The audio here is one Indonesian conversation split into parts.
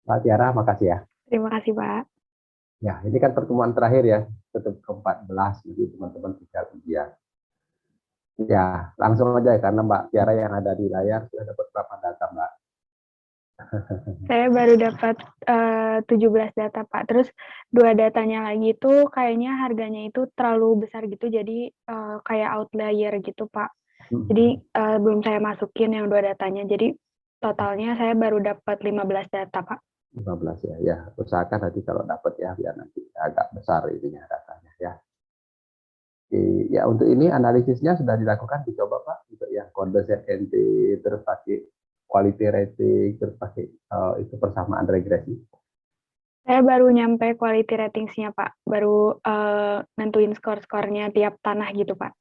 Mbak Tiara, makasih ya. Terima kasih, Pak. Ya, ini kan pertemuan terakhir ya, tetap ke-14, jadi teman-teman tinggal ujian. Ya, langsung aja ya, karena Mbak Tiara yang ada di layar sudah dapat berapa data, Mbak? Saya baru dapat 17 data, Pak. Terus 2 datanya lagi itu kayaknya harganya itu terlalu besar gitu, jadi kayak outlier gitu, Pak. Jadi belum saya masukin yang 2 datanya. Jadi totalnya saya baru dapat 15 data, Pak. 15 ya. Ya, usahakan nanti kalau dapat ya, biar nanti agak besar ininya datanya ya. Oke, ya untuk ini analisisnya sudah dilakukan, dicoba Pak, untuk yang kode ZNT, terus pakai quality rating, terus pakai itu persamaan regresi. Saya baru nyampe quality ratingsnya, Pak. Baru nentuin skor-skornya tiap tanah gitu, Pak.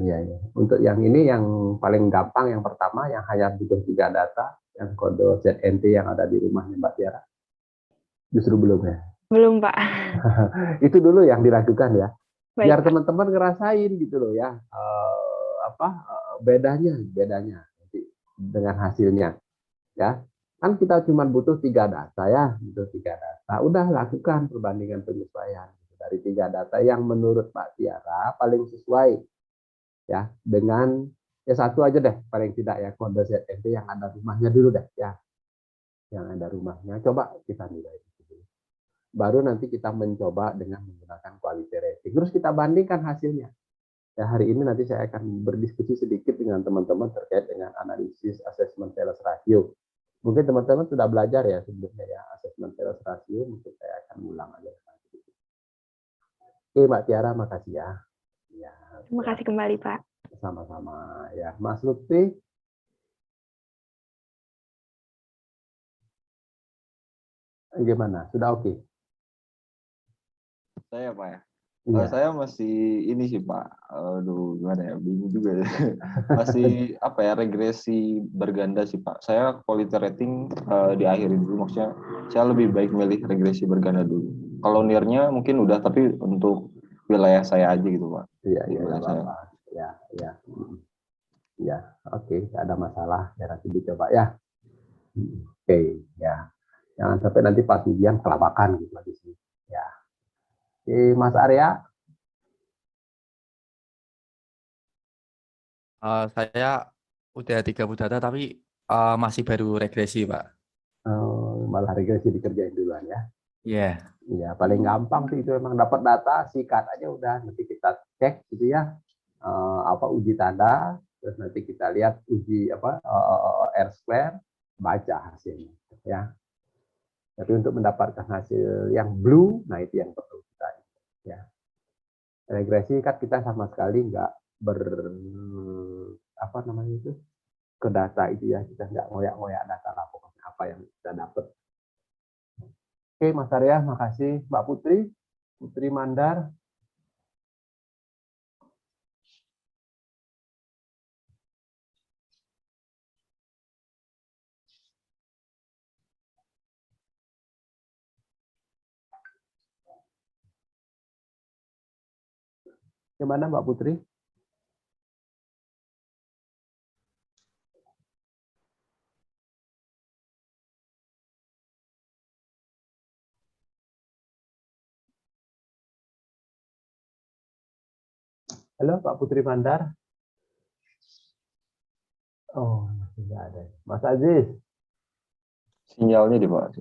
Iya, iya. Untuk yang ini yang paling gampang, yang pertama yang hanya butuh 3 data, yang kode ZNT yang ada di rumahnya Mbak Tiara. Justru belum ya. Belum, Pak. Itu dulu yang dilakukan ya. Baik, Biar Pak. teman-teman ngerasain gitu loh ya. Bedanya nanti dengan hasilnya ya. Kan kita cuma butuh 3 data ya, butuh 3 data. Udah lakukan perbandingan penyesuaian dari 3 data yang menurut Pak Tiara paling sesuai ya dengan ya satu aja deh paling tidak ya, kode ZNT yang ada rumahnya dulu deh ya, yang ada rumahnya coba kita nilai dulu. Baru nanti kita mencoba dengan menggunakan quality rating, terus kita bandingkan hasilnya ya. Hari ini nanti saya akan berdiskusi sedikit dengan teman-teman terkait dengan analisis assessment sales ratio. Mungkin teman-teman sudah belajar ya sebelumnya ya, assessment sales ratio, mungkin saya akan ulang aja. Oke Mbak Tiara, makasih ya. Ya, Terima kasih kembali, Pak. sama-sama ya. Mas Lutfi, gimana? Sudah oke? Saya Pak ya. Iya. Saya masih ini sih Pak. Aduh gimana ya, bingung juga ya. Masih apa ya, regresi berganda sih Pak. Saya quality rating di akhir dulu, maksudnya saya lebih baik milih regresi berganda dulu. Kalau nirnya mungkin udah, tapi untuk wilayah saya aja gitu Pak. Iya, Untuk iya, nggak wilayah saya. apa-apa. Ya, ya. Ya, oke, nggak ada masalah. Ya, nanti dicoba ya. Oke, ya. Jangan sampai nanti pas ujian kelabakan gitu di sini. Ya. Oke, Mas Arya, Saya udah 30 data tapi masih baru regresi, Pak. malah regresi dikerjain duluan ya. Iya. Iya, paling gampang sih itu, emang dapat data, sikat aja udah. Nanti kita cek gitu ya, apa uji tanda, terus nanti kita lihat uji apa R square, baca hasilnya ya. Tapi untuk mendapatkan hasil yang blue, nah itu yang perlu kita ya. Regresi kan kita sama sekali nggak ber apa namanya itu, ke data itu ya, kita nggak ngoyak-ngoyak data lah pokoknya apa yang kita dapat. Oke Mas Arya, makasih. Mbak Putri, Putri Mandar. Gimana Mbak Putri? Halo Pak Putri Mandar. Oh, masih nggak ada. Mas Aziz. Sinyalnya di Pak.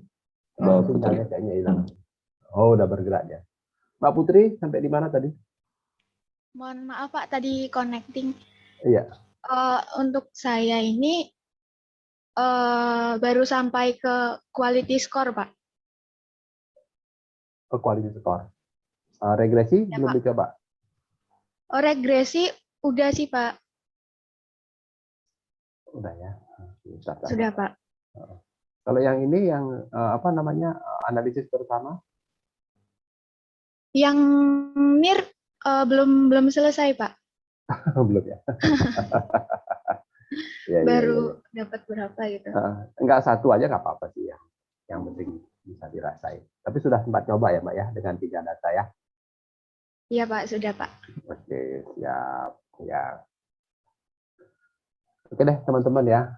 Mbak Putri. Sinyalnya kayaknya hilang. Oh, udah bergerak ya. Mbak Putri, sampai di mana tadi? Mohon maaf Pak, tadi connecting. Iya. Untuk saya ini baru sampai ke quality score Pak. Ke quality score. Regresi Ya, belum Pak. dicoba? Regresi udah sih Pak. Udah ya. Sudah Pak. Kalau yang ini yang apa namanya, analisis bersama? Yang NIR belum selesai Pak. Belum ya. Ya, Baru dapat berapa gitu. Enggak, satu aja nggak apa-apa sih ya. Yang penting bisa dirasain. Tapi sudah sempat coba ya Mbak ya, dengan 3 data ya? Iya Pak, sudah Pak. Oke, siap. Ya. Oke deh teman-teman ya.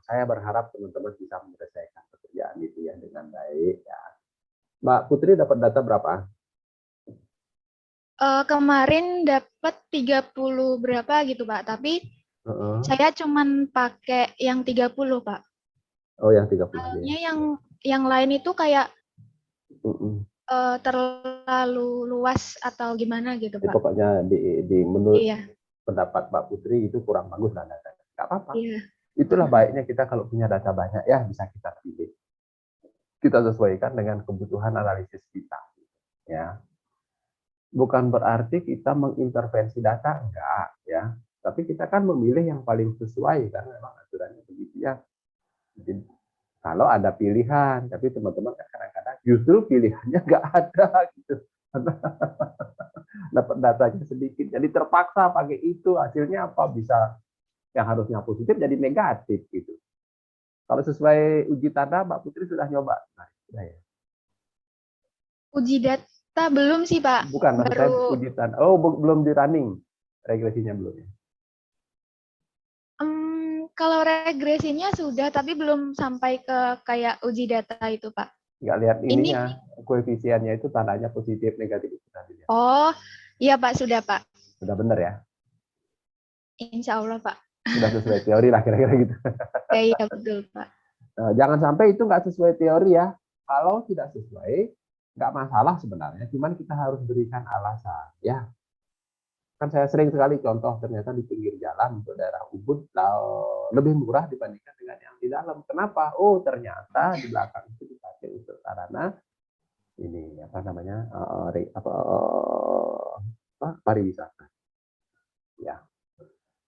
Saya berharap teman-teman bisa menyelesaikan penelitian itu ya dengan baik ya. Mbak Putri dapat data berapa? Kemarin dapat 30 berapa gitu, Pak. Tapi Heeh. saya cuman pakai yang 30, Pak. Oh, yang 30 ya. Soalnya yang lain itu kayak Mm-mm. terlalu luas atau gimana gitu, Jadi Pak. pokoknya menurut Iya, pendapat Mbak Putri itu kurang bagus lah datanya. Nggak apa-apa. iya. Itulah baiknya kita kalau punya data banyak ya bisa kita pilih. Kita sesuaikan dengan kebutuhan analisis kita. Ya, bukan berarti kita mengintervensi data, enggak ya. Tapi kita kan memilih yang paling sesuai karena memang aturannya begitu ya. Jadi, kalau ada pilihan, tapi teman-teman kan kadang-kadang justru pilihannya enggak ada gitu. Dapat datanya sedikit, jadi terpaksa pakai itu. Hasilnya apa? Bisa yang harusnya positif jadi negatif gitu. Kalau sesuai uji tanda, Mbak Putri sudah nyoba? Nah, sudah ya. Uji data belum sih, Pak. Bukan, maksud saya Baru uji tanda. Oh, belum di running. Regresinya belum ya. kalau regresinya sudah, tapi belum sampai ke kayak uji data itu, Pak. Nggak lihat Ini, ininya, koefisiennya itu tandanya positif, negatif. Itu tadi ya. oh, iya Pak, sudah Pak. Sudah benar ya? Insya Allah Pak. Sudah sesuai teori lah kira-kira gitu. Ya, iya betul Pak. Nah, jangan sampai itu nggak sesuai teori ya. Kalau tidak sesuai, nggak masalah sebenarnya. Cuman kita harus berikan alasan ya. Kan saya sering sekali contoh ternyata di pinggir jalan untuk daerah Ubud lebih murah dibandingkan dengan yang di dalam. Kenapa? Oh, ternyata di belakang itu dipakai untuk sarana ini apa namanya pariwisata. Ya,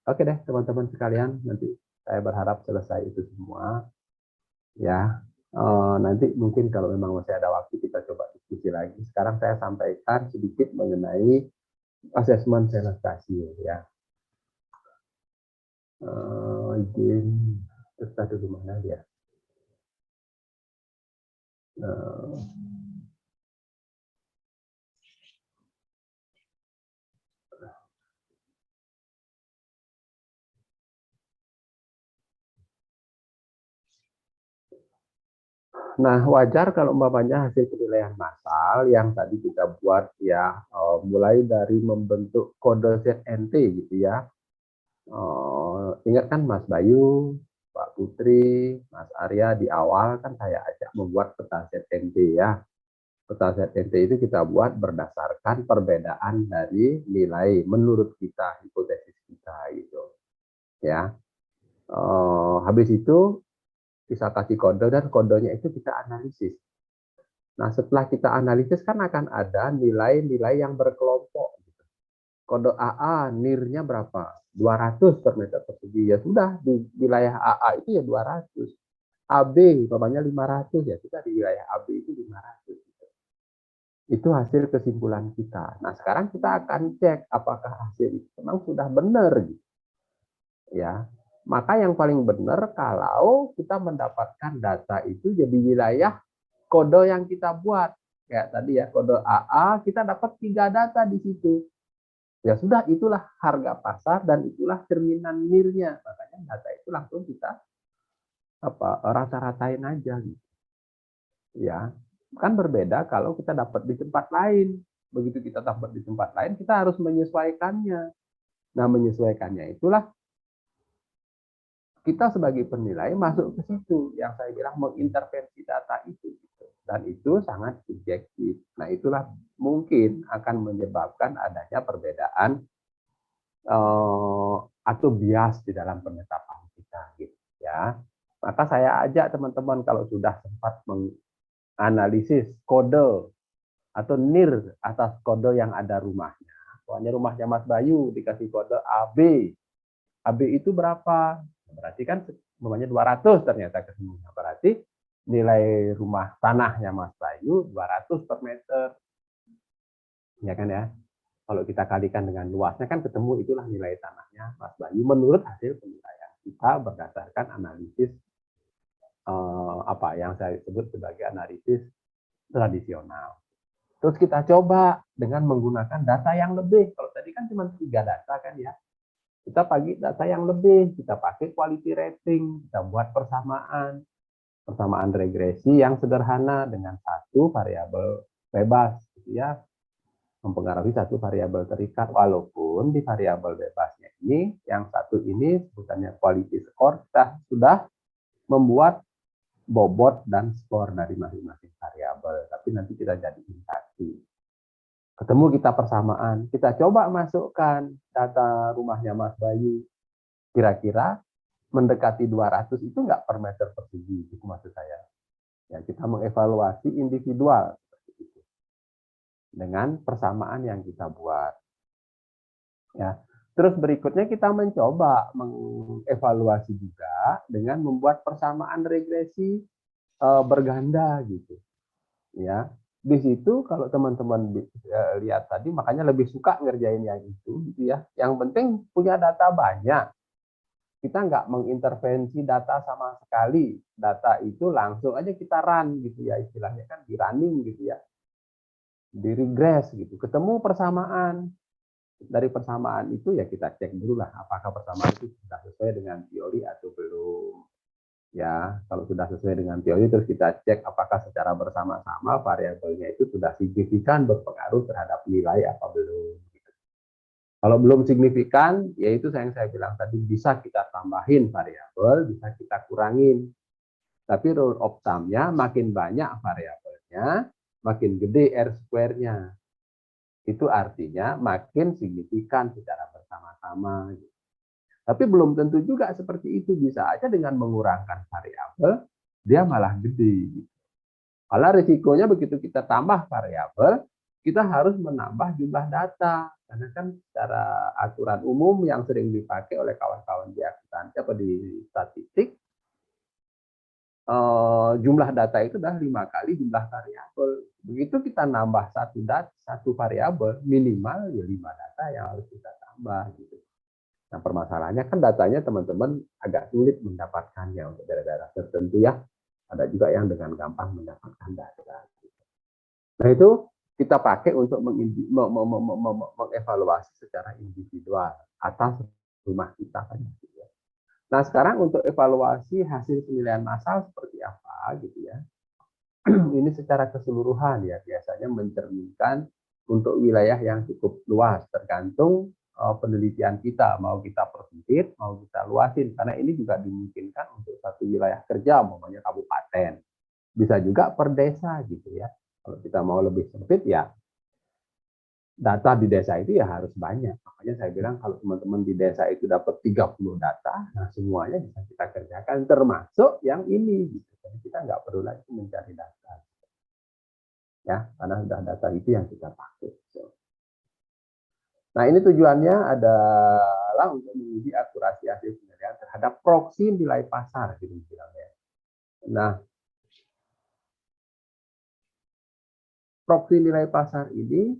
oke deh teman-teman sekalian, nanti saya berharap selesai itu semua. Ya, nanti mungkin kalau memang masih ada waktu kita coba diskusi lagi. Sekarang saya sampaikan sedikit mengenai asesmen senestasi ya. Izin kita dulu mana dia? Nah, wajar kalau umpamanya hasil penilaian massal yang tadi kita buat ya, mulai dari membentuk kode ZNT gitu ya. Ingat kan Mas Bayu, Pak Putri, Mas Arya di awal kan saya ajak membuat peta ZNT ya. Peta ZNT itu kita buat berdasarkan perbedaan dari nilai menurut kita, hipotesis kita gitu. Ya. Habis itu bisa kasih kode dan kodenya itu kita analisis. Nah, setelah kita analisis kan akan ada nilai-nilai yang berkelompok. Kode AA NIR-nya berapa? 200 per meter persegi. Ya sudah, di wilayah AA itu ya 200. AB, umpamanya 500, ya sudah di wilayah AB itu 500. Itu hasil kesimpulan kita. Nah, sekarang kita akan cek apakah hasil itu memang sudah benar. Ya, maka yang paling benar kalau kita mendapatkan data itu jadi wilayah kode yang kita buat. Kayak tadi ya, kode AA, kita dapat 3 data di situ. Ya sudah, itulah harga pasar dan itulah cerminan NIR-nya. Makanya data itu langsung kita rata-ratain aja gitu. Ya, kan berbeda kalau kita dapat di tempat lain. Begitu kita dapat di tempat lain, kita harus menyesuaikannya. Nah, menyesuaikannya itulah kita sebagai penilai masuk ke situ yang saya bilang mengintervensi data itu gitu. Dan itu sangat subjektif. Nah, itulah mungkin akan menyebabkan adanya perbedaan atau bias di dalam penetapan kita gitu ya. Maka saya ajak teman-teman kalau sudah sempat menganalisis kode atau NIR atas kode yang ada rumahnya. Pokoknya rumahnya Mas Bayu dikasih kode AB. AB itu berapa? Berarti kan namanya 200 ternyata ketemunya. Berarti nilai rumah tanahnya Mas Bayu 200 per meter. Ya kan ya? Kalau kita kalikan dengan luasnya kan ketemu itulah nilai tanahnya Mas Bayu menurut hasil penilaian kita berdasarkan analisis apa yang saya sebut sebagai analisis tradisional. Terus kita coba dengan menggunakan data yang lebih. Kalau tadi kan cuma 3 data kan ya. Kita pakai data yang lebih, kita pakai quality rating, kita buat persamaan. persamaan regresi yang sederhana dengan satu variabel bebas, gitu ya, mempengaruhi satu variabel terikat, walaupun di variabel bebasnya ini, yang satu ini sebutannya quality score, kita sudah membuat bobot dan skor dari masing-masing variabel, tapi nanti kita jadiin satu. Ketemu kita persamaan, kita coba masukkan data rumahnya Mas Bayu, kira-kira mendekati 200 itu nggak per meter persegi, itu maksud saya. Ya, kita mengevaluasi individual dengan persamaan yang kita buat. Ya, terus berikutnya kita mencoba mengevaluasi juga dengan membuat persamaan regresi berganda gitu. Ya, di situ kalau teman-teman lihat tadi, makanya lebih suka ngerjain yang itu, gitu ya. Yang penting punya data banyak. Kita nggak mengintervensi data sama sekali. Data itu langsung aja kita run gitu ya, istilahnya kan di running gitu ya, di regress gitu. Ketemu persamaan. Dari persamaan itu ya kita cek dulu lah apakah persamaan itu sudah sesuai dengan teori atau belum. Ya, kalau sudah sesuai dengan teori terus kita cek apakah secara bersama-sama variabelnya itu sudah signifikan berpengaruh terhadap nilai apa belum. Kalau belum signifikan, yaitu yang saya bilang tadi, bisa kita tambahin variabel, bisa kita kurangin. Tapi rule of thumb-nya makin banyak variabelnya, makin gede R-square-nya. Itu artinya makin signifikan secara bersama-sama. Tapi belum tentu juga seperti itu. Bisa aja dengan mengurangkan variabel, dia malah gede. Kalau risikonya begitu kita tambah variabel, kita harus menambah jumlah data. Karena kan secara aturan umum yang sering dipakai oleh kawan-kawan di akuntansi atau di statistik, jumlah data itu adalah 5 kali jumlah variabel. Begitu kita nambah satu variabel, minimal ya 5 data yang harus kita tambah. Gitu. Nah, permasalahannya kan datanya teman-teman agak sulit mendapatkannya untuk daerah-daerah tertentu ya. Ada juga yang dengan gampang mendapatkan data. Nah, itu kita pakai untuk mengevaluasi secara individual atas rumah kita. Nah, sekarang untuk evaluasi hasil penilaian massal seperti apa gitu ya. Ini secara keseluruhan ya, biasanya mencerminkan untuk wilayah yang cukup luas, tergantung penelitian kita, mau kita persempit, mau kita luasin, karena ini juga dimungkinkan untuk satu wilayah kerja, umpamanya kabupaten. Bisa juga per desa gitu ya. Kalau kita mau lebih sempit ya, data di desa itu ya harus banyak. Makanya saya bilang kalau teman-teman di desa itu dapat 30 data, nah semuanya bisa kita kerjakan, termasuk yang ini. Gitu. Jadi kita nggak perlu lagi mencari data. Ya, karena sudah data itu yang kita pakai. Nah, ini tujuannya adalah untuk menguji akurasi hasil penilaian terhadap proksi nilai pasar. Gitu, bilangnya. Nah, proksi nilai pasar ini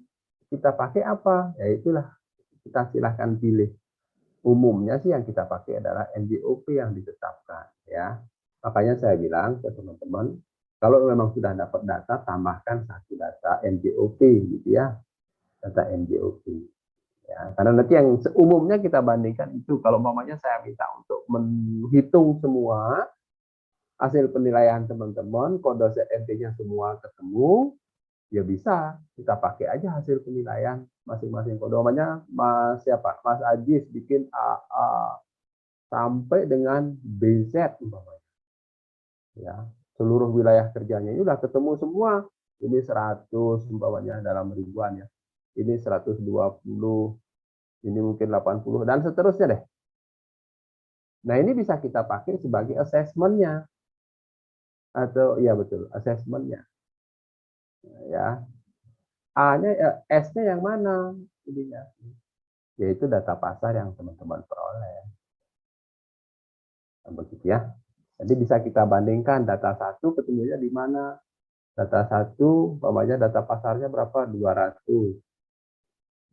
kita pakai apa? Ya itulah, kita silahkan pilih. Umumnya sih yang kita pakai adalah NJOP yang ditetapkan. Ya, makanya saya bilang ke teman-teman, kalau memang sudah dapat data, tambahkan satu data NJOP gitu ya, data NJOP. Ya, karena nanti yang umumnya kita bandingkan itu. Kalau umpamanya saya minta untuk menghitung semua hasil penilaian teman-teman, kode ZMP-nya semua ketemu, ya bisa kita pakai aja hasil penilaian masing-masing kode. Umpamanya Mas Ajis bikin AA sampai dengan BZ umpamanya. Ya, seluruh wilayah kerjanya ini udah ketemu semua. Ini 100 umpamanya dalam ribuan ya. Ini 120, ini mungkin 80 dan seterusnya deh. Nah, ini bisa kita pakai sebagai assessment-nya. Atau ya betul, assessment-nya. Ya. A-nya S-nya yang mana? Ininya. Yaitu data pasar yang teman-teman peroleh. Nah, begitu ya. Jadi bisa kita bandingkan data 1 ketemunya di mana. Data 1, umpamanya data pasarnya berapa? 200.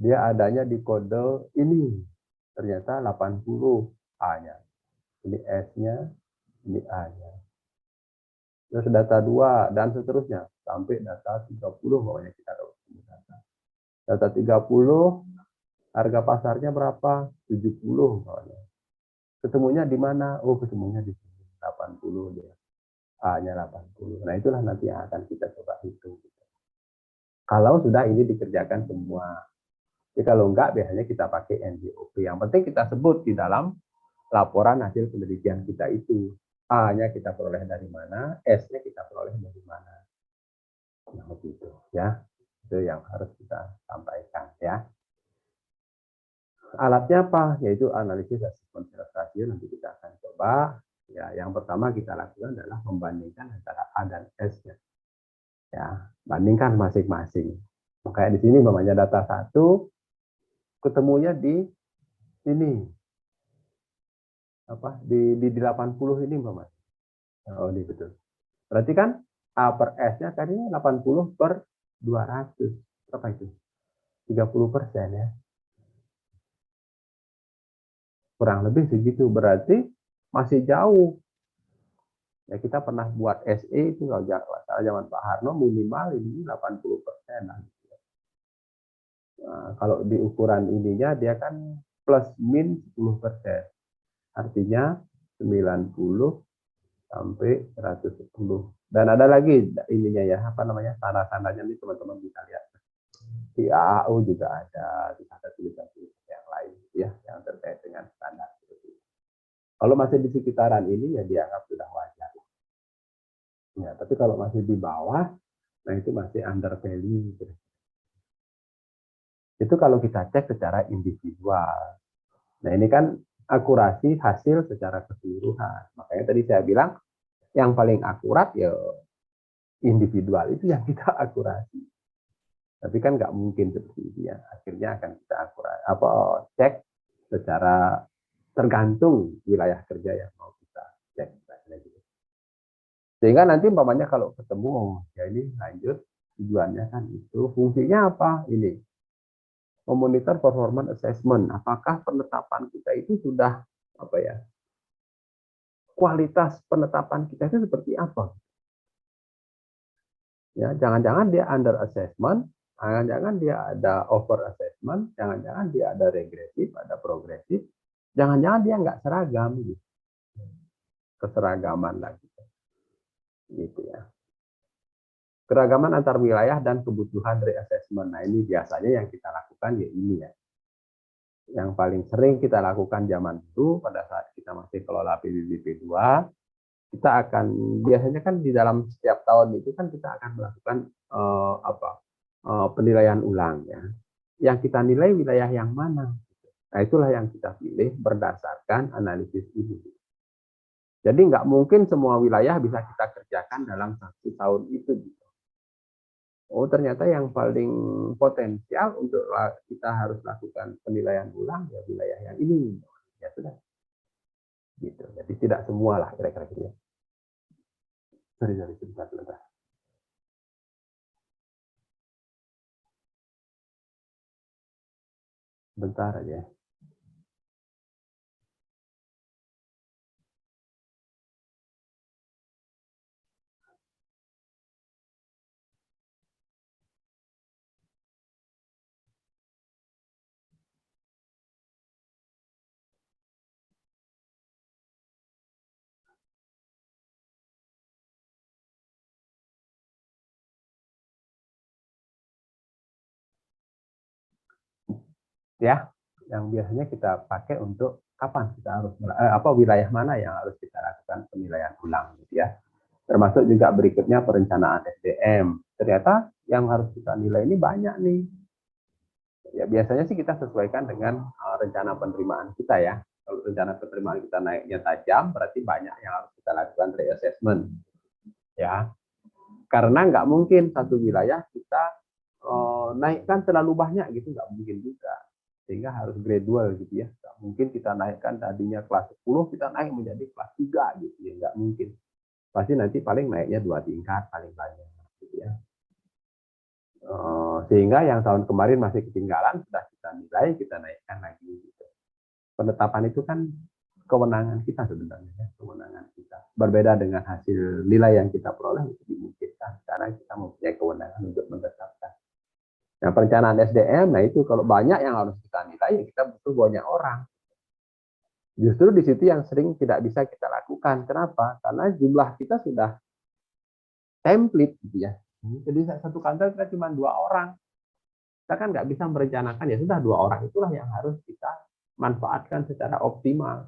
Dia adanya di kode ini. Ternyata 80 A-nya. Ini S-nya, ini A-nya. Terus data 2 dan seterusnya sampai data 30 pokoknya kita tahu data. Data 30 harga pasarnya berapa? 70 pokoknya. Ketemunya di mana? Oh, ketemunya di sini 80 dia. A-nya 80. Nah, itulah nanti yang akan kita coba hitung. Kalau sudah ini dikerjakan semua. Jadi kalau enggak, biasanya kita pakai NJOP. Yang penting kita sebut di dalam laporan hasil penelitian kita itu. A-nya kita peroleh dari mana, S-nya kita peroleh dari mana. Nah, begitu ya. Itu yang harus kita sampaikan ya. Alatnya apa? Yaitu analisis asesmen rasio. Nanti kita akan coba. Ya, yang pertama kita lakukan adalah membandingkan antara A dan S-nya. Ya, bandingkan masing-masing. Makanya di sini namanya data 1 ketemunya di sini. Apa? Di 80 ini, Mbak Mas. Oh, ini betul. Berarti kan A per S-nya tadinya 80 per 200. Berapa itu? 30% ya. Kurang lebih segitu. Berarti masih jauh. Ya, kita pernah buat SE itu kalau zaman Pak Harno minimal ini 80%. Nah, kalau di ukuran ininya dia kan plus min 10%. Artinya 90 sampai 110. Dan ada lagi ininya ya, apa namanya, tanda-tandanya ini teman-teman bisa lihat. Di AAU juga ada tulisan-tulisan yang lain ya, yang terkait dengan standar. Kalau masih di sekitaran ini ya dianggap sudah wajar. Ya, tapi kalau masih di bawah, nah itu masih under value. Itu kalau kita cek secara individual. Nah, ini kan akurasi hasil secara keseluruhan. Makanya tadi saya bilang yang paling akurat ya individual itu yang kita akurasi. Tapi kan nggak mungkin seperti itu ya. Akhirnya akan kita cek secara tergantung wilayah kerja yang mau kita cek. Sehingga nanti umpamanya kalau ketemu, ya ini lanjut tujuannya kan itu fungsinya apa ini? Memonitor performance assessment. Apakah penetapan kita itu sudah apa ya? Kualitas penetapan kita itu seperti apa? Ya, jangan-jangan dia under assessment, jangan-jangan dia ada over assessment, jangan-jangan dia ada regresif, ada progresif, jangan-jangan dia nggak seragam gitu. Keseragaman lagi. Gitu ya. Keragaman antar wilayah dan kebutuhan reassessment. Nah, ini biasanya yang kita lakukan ya ini ya. Yang paling sering kita lakukan zaman itu pada saat kita masih kelola PBBP 2, kita akan biasanya kan di dalam setiap tahun itu kan kita akan melakukan penilaian ulang ya. Yang kita nilai wilayah yang mana. Nah, itulah yang kita pilih berdasarkan analisis ini. Jadi nggak mungkin semua wilayah bisa kita kerjakan dalam 1 tahun itu. Oh, ternyata yang paling potensial untuk kita harus lakukan penilaian ulang ya wilayah yang ini. Ya sudah. Gitu. Jadi tidak semua lah kira-kira gitu ya. Sorry, sebentar. Bentar aja. Ya, yang biasanya kita pakai untuk kapan kita harus wilayah mana yang harus kita lakukan penilaian ulang gitu ya. Termasuk juga berikutnya perencanaan SDM. Ternyata yang harus kita nilai ini banyak nih. Ya biasanya sih kita sesuaikan dengan rencana penerimaan kita ya. Kalau rencana penerimaan kita naiknya tajam, berarti banyak yang harus kita lakukan reassessment. Ya, karena nggak mungkin satu wilayah kita naikkan terlalu banyak gitu, nggak mungkin juga. Sehingga harus gradual gitu ya. Nggak mungkin kita naikkan tadinya kelas 10, kita naik menjadi kelas 3 gitu ya, nggak mungkin. Pasti nanti paling naiknya 2 tingkat paling banyak gitu ya. Sehingga yang tahun kemarin masih ketinggalan sudah kita nilai, kita naikkan lagi gitu. Penetapan itu kan kewenangan kita sebenarnya, kewenangan kita. Berbeda dengan hasil nilai yang kita peroleh itu dimungkinkan karena kita mempunyai kewenangan untuk menetapkan. Nah, perencanaan SDM, nah itu kalau banyak yang harus kita nilai, ya kita butuh banyak orang. Justru di situ yang sering tidak bisa kita lakukan. Kenapa? Karena jumlah kita sudah template gitu ya. Jadi satu kantor kita cuma 2 orang. Kita kan nggak bisa merencanakan, ya sudah 2 orang itulah yang harus kita manfaatkan secara optimal.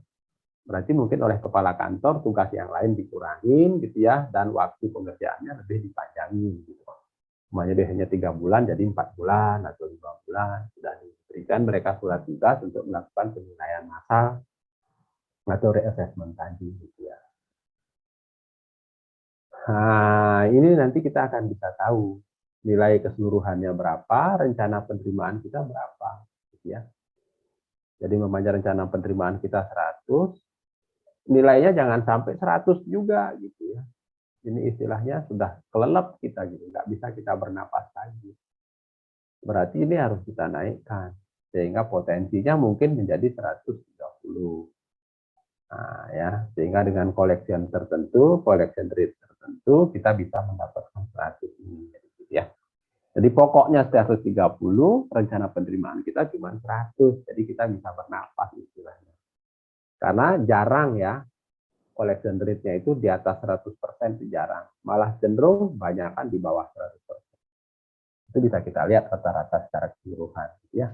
Berarti mungkin oleh kepala kantor tugas yang lain dikurangin gitu ya, dan waktu pengerjaannya lebih dipanjangin gitu. Semuanya biasanya 3 bulan jadi 4 bulan atau 5 bulan, sudah diberikan mereka surat tugas untuk melakukan penilaian massal atau reassessment tadi gitu ya. Nah, ini nanti kita akan bisa tahu nilai keseluruhannya berapa, rencana penerimaan kita berapa gitu ya. Jadi memangnya rencana penerimaan kita 100, nilainya jangan sampai 100 juga gitu ya. Ini istilahnya sudah kelelep kita gitu, nggak bisa kita bernapas lagi. Berarti ini harus kita naikkan sehingga potensinya mungkin menjadi 130. Nah, ya, sehingga dengan collection tertentu, collection rate tertentu, kita bisa mendapatkan 100 ini gitu ya. Jadi pokoknya 130, rencana penerimaan kita cuma 100. Jadi kita bisa bernapas istilahnya. Karena jarang ya collection rate-nya itu di atas 100% itu jarang. Malah cenderung banyakkan di bawah 100%. Itu bisa kita lihat rata-rata secara keseluruhan ya.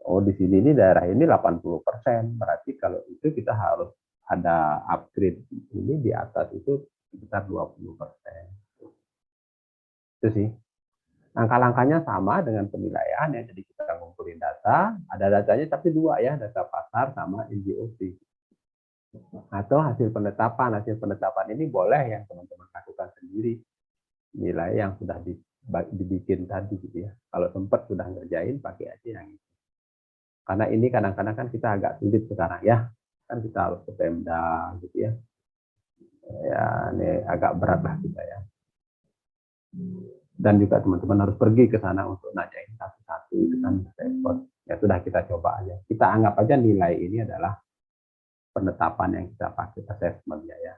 Oh, di sini ini daerah ini 80%. Berarti kalau itu kita harus ada upgrade ini di atas itu sekitar 20%. Itu sih. Langkah-langkahnya sama dengan penilaian ya. Jadi kita ngumpulin data, ada datanya tapi 2 ya, data pasar sama NGOP. Atau hasil penetapan. Hasil penetapan ini boleh yang teman-teman lakukan sendiri. Nilai yang sudah dibikin tadi gitu ya. Kalau sempat sudah ngerjain, pakai aja yang itu. Karena ini kadang-kadang kan kita agak sulit sekarang ya. Kan kita harus ke Pemda gitu ya. Ya, ini agak berat lah kita ya. Dan juga teman-teman harus pergi ke sana untuk nanyain satu-satu, itu kan repot. Ya sudah, kita coba aja. Kita anggap aja nilai ini adalah penetapan yang kita pakai assessment-nya ya.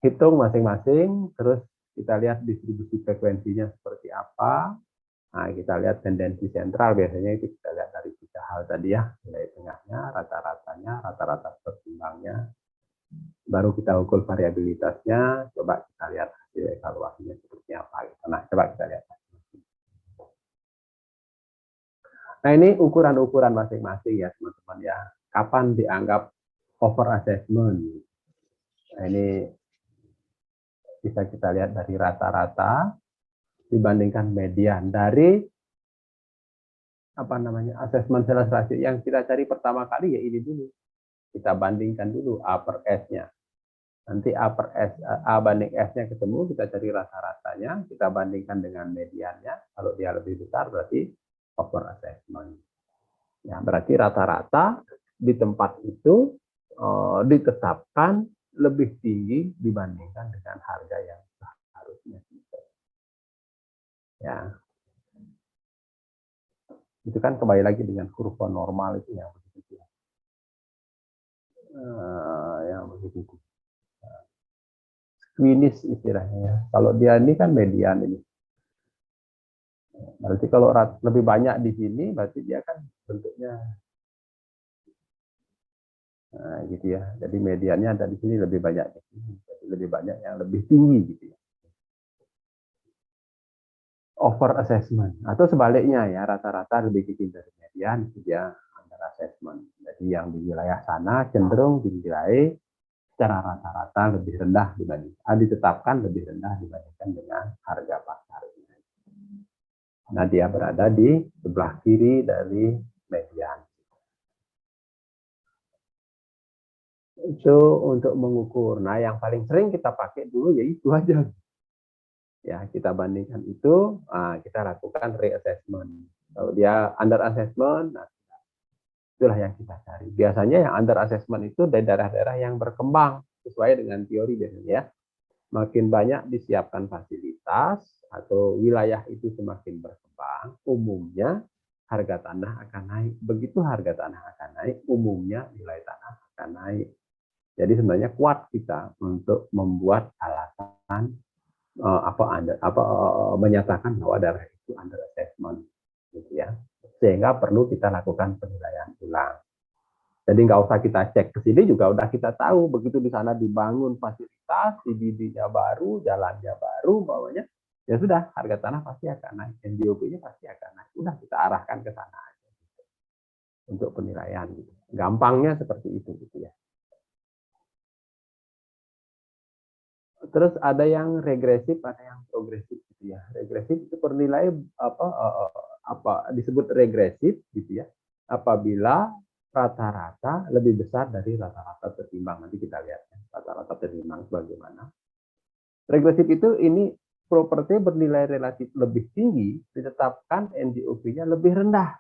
Hitung masing-masing, terus kita lihat distribusi frekuensinya seperti apa. Nah, kita lihat tendensi sentral, biasanya itu kita lihat dari 3 hal tadi ya, nilai tengahnya, rata-ratanya, rata-rata pertimbangnya. Baru kita ukur variabilitasnya, coba kita lihat hasil evaluasinya seperti apa. Nah, coba kita lihat. Nah, ini ukuran-ukuran masing-masing ya teman-teman ya. Kapan dianggap over assessment? Nah, ini bisa kita lihat dari rata-rata dibandingkan median. Dari assessment sales ratio yang kita cari pertama kali ya ini dulu. Kita bandingkan dulu A per S-nya. Nanti A per S, A banding S-nya ketemu, kita cari rata-ratanya, kita bandingkan dengan mediannya. Kalau dia lebih besar berarti over assessment. Ya, berarti rata-rata di tempat itu ditetapkan lebih tinggi dibandingkan dengan harga yang seharusnya. Ya. Itu kan kembali lagi dengan kurva normal itu yang begitu. Yang begitu. Squeeze istilahnya ya. Kalau dia ini kan median ini. Berarti kalau lebih banyak di sini, berarti dia kan bentuknya gitu ya. Jadi mediannya ada di sini lebih banyak di sini. Jadi lebih banyak yang lebih tinggi gitu ya. Over assessment atau sebaliknya ya, rata-rata lebih tinggi dari median, itu dia under assessment. Jadi yang di wilayah sana cenderung dinilai secara rata-rata lebih rendah ditetapkan lebih rendah dibandingkan dengan harga pasar. Nah, dia berada di sebelah kiri dari median. Itu untuk mengukur. Nah, yang paling sering kita pakai dulu yaitu aja. Ya, kita bandingkan itu, kita lakukan reassessment. Kalau dia under assessment, nah, itulah yang kita cari. Biasanya yang under assessment itu dari daerah-daerah yang berkembang sesuai dengan teori biasanya ya. Makin banyak disiapkan fasilitas atau wilayah itu semakin berkembang, umumnya harga tanah akan naik. Begitu harga tanah akan naik, umumnya nilai tanah akan naik. Jadi sebenarnya kuat kita untuk membuat alasan menyatakan bahwa daerah itu under assessment, gitu ya. Sehingga perlu kita lakukan penilaian ulang. Jadi nggak usah kita cek ke sini juga udah kita tahu, begitu di sana dibangun fasilitas, CBD-nya baru, jalannya baru, bawahnya, ya sudah harga tanah pasti akan naik, NJOP-nya pasti akan naik. Udah kita arahkan ke sana aja untuk penilaian. Gitu. Gampangnya seperti itu gitu ya. Terus ada yang regresif, ada yang progresif gitu ya. Regresif itu penilaian apa disebut regresif gitu ya. Apabila rata-rata lebih besar dari rata-rata tertimbang. Nanti kita lihat ya, rata-rata tertimbang bagaimana. Regresif itu ini properti bernilai relatif lebih tinggi ditetapkan NJOP-nya lebih rendah.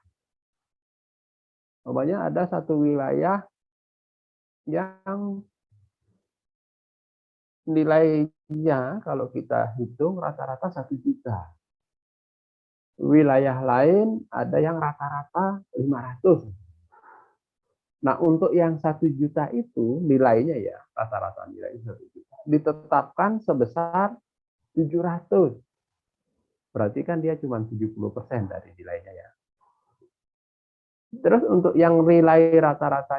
Namanya ada satu wilayah yang nilainya kalau kita hitung rata-rata 1 juta. Wilayah lain ada yang rata-rata 500. Nah, untuk yang 1 juta itu nilainya ya, rata-rata nilai 1 juta, ditetapkan sebesar 700. Berarti kan dia cuma 70% dari nilainya ya. Terus untuk yang nilai rata-rata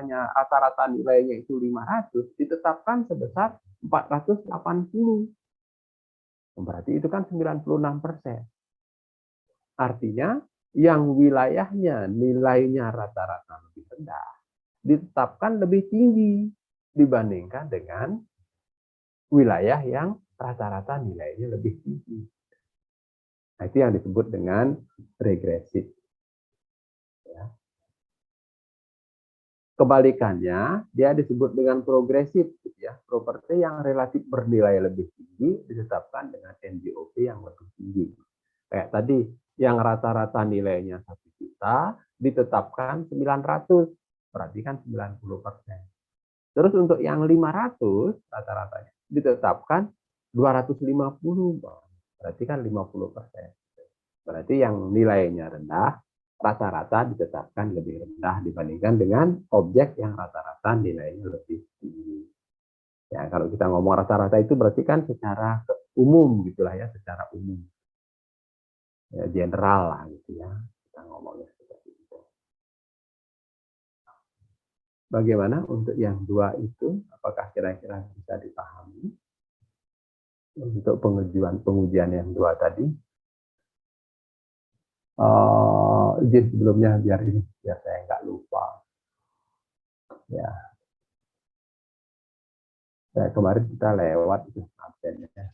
nilainya itu 500, ditetapkan sebesar 480. Berarti itu kan 96%. Artinya yang wilayahnya nilainya rata-rata lebih rendah ditetapkan lebih tinggi dibandingkan dengan wilayah yang rata-rata nilainya lebih tinggi. Nah, itu yang disebut dengan regresif. Ya. Kebalikannya, dia disebut dengan progresif. Ya. Properti yang relatif bernilai lebih tinggi ditetapkan dengan NJOP yang lebih tinggi. Kayak tadi, yang rata-rata nilainya 1 juta ditetapkan 900, berarti kan 90%. Terus untuk yang 500 rata-ratanya ditetapkan 250, berarti kan 50%. Berarti yang nilainya rendah rata-rata ditetapkan lebih rendah dibandingkan dengan objek yang rata-rata nilainya lebih tinggi. Ya, kalau kita ngomong rata-rata itu berarti kan secara umum gitulah ya, secara umum. Ya, general lah gitu ya, kita ngomongnya seperti itu. Bagaimana untuk yang 2 itu, apakah kira-kira bisa dipahami untuk pengujian yang 2 tadi? Izin sebelumnya biar saya nggak lupa. Ya, saya kemarin kita lewat itu absennya,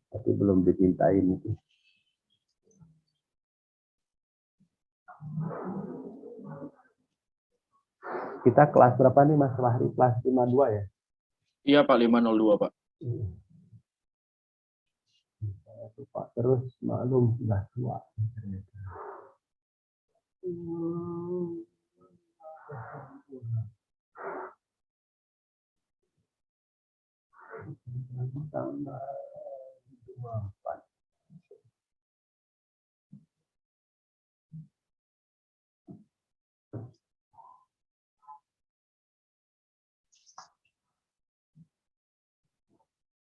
tapi belum dimintain itu. Kita kelas berapa nih Mas Fahri? Kelas 52 ya? Iya Pak, 502 Pak. Saya lupa terus, maklum sudah tua. Tambah 24.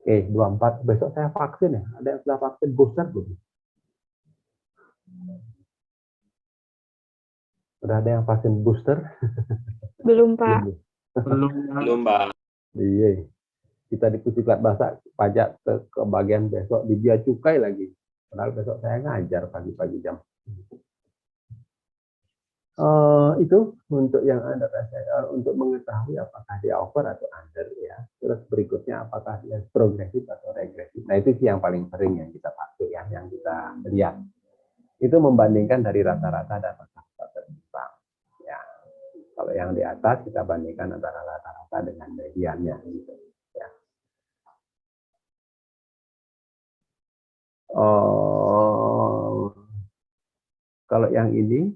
Oke, 24. Besok saya vaksin ya. Ada yang sudah vaksin booster belum? Sudah ada yang vaksin booster? Belum, Pak. Belum Pak. Iya. Kita di Pusdiklat Bahasa pajak ke bagian besok di bea cukai lagi. Padahal besok saya ngajar pagi-pagi jam. Itu untuk yang under SSR untuk mengetahui apakah dia over atau under ya. Terus berikutnya apakah dia progresif atau regresif. Nah itu sih yang paling sering yang kita pakai ya, yang kita lihat. Itu membandingkan dari rata-rata dan rata-rata tertimbang. Ya, kalau yang di atas kita bandingkan antara rata-rata dengan mediannya. Gitu. Ya. Kalau yang ini.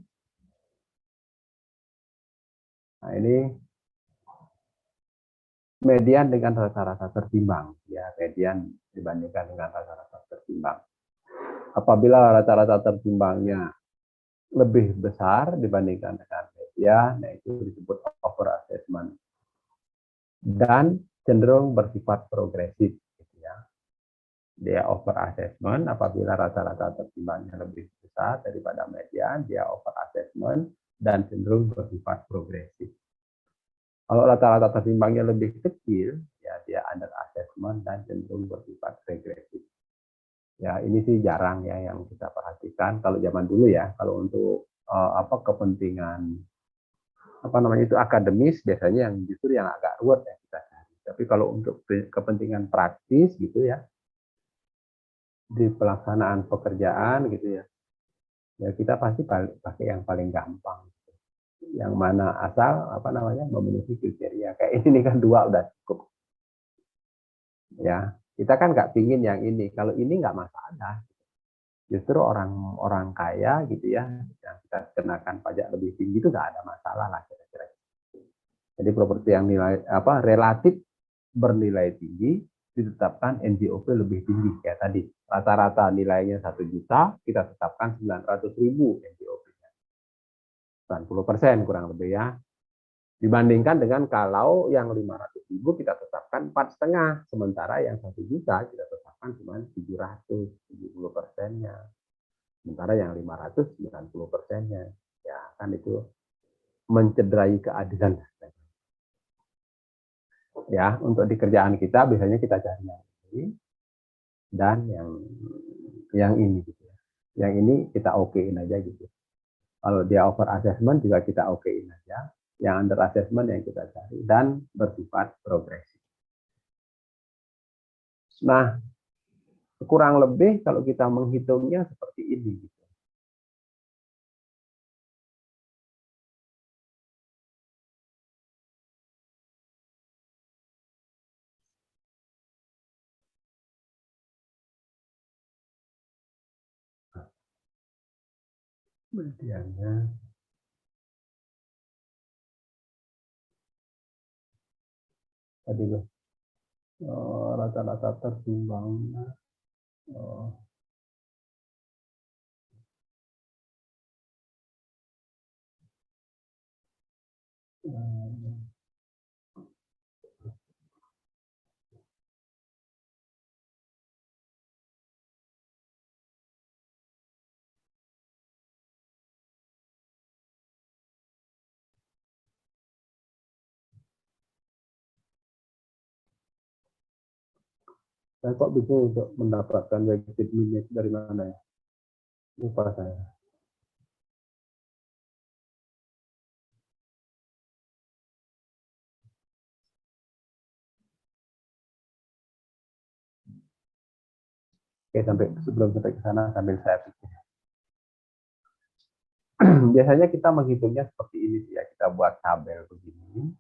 Nah ini median dengan rata-rata tertimbang, ya median dibandingkan dengan rata-rata tertimbang. Apabila rata-rata tertimbangnya lebih besar dibandingkan dengan median, nah itu disebut over assessment dan cenderung bersifat progresif, gitu ya. Dia over assessment apabila rata-rata tertimbangnya lebih besar daripada median, dia over assessment dan cenderung bersifat progresif. Kalau rata-rata tertimbangnya lebih kecil, ya dia under assessment dan cenderung bersifat regresif. Ya ini sih jarang ya yang kita perhatikan. Kalau zaman dulu ya, kalau untuk kepentingan itu akademis biasanya yang justru yang agak ruwet ya kita cari. Tapi kalau untuk kepentingan praktis gitu ya, di pelaksanaan pekerjaan gitu ya, ya kita pasti pakai yang paling gampang. Yang mana asal memenuhi kriteria. Kayak ini kan 2 udah cukup. Ya, kita kan nggak pingin yang ini. Kalau ini nggak masalah. Justru orang kaya gitu ya, yang kita kenakan pajak lebih tinggi itu nggak ada masalah lah kira-kira. Jadi properti yang relatif bernilai tinggi ditetapkan NJOP lebih tinggi kayak tadi. Rata-rata nilainya 1 juta, kita tetapkan 900.000 NJOP-nya. 90% kurang lebih ya. Dibandingkan dengan kalau yang 500.000 kita tetapkan 4,5, sementara yang 1 juta kita tetapkan cuma 700, 70%-nya. Sementara yang 500, 90%-nya. Ya, kan itu mencederai keadilan. Ya, untuk di kerjaan kita biasanya kita cari yang ini dan yang ini gitu ya. Yang ini kita okein aja gitu. Kalau dia over assessment juga kita okein aja. Yang under assessment yang kita cari dan bersifat progresif. Nah, kurang lebih kalau kita menghitungnya seperti ini gitu. Mediannya tadi loh, rata-rata tertimbangnya saya kok bisa untuk mendapatkan negatif minus dari mana ya? Lupa saya. Oke, sebelum sampai ke sana sambil saya pikir. Biasanya kita menghitungnya seperti ini ya, kita buat tabel begini.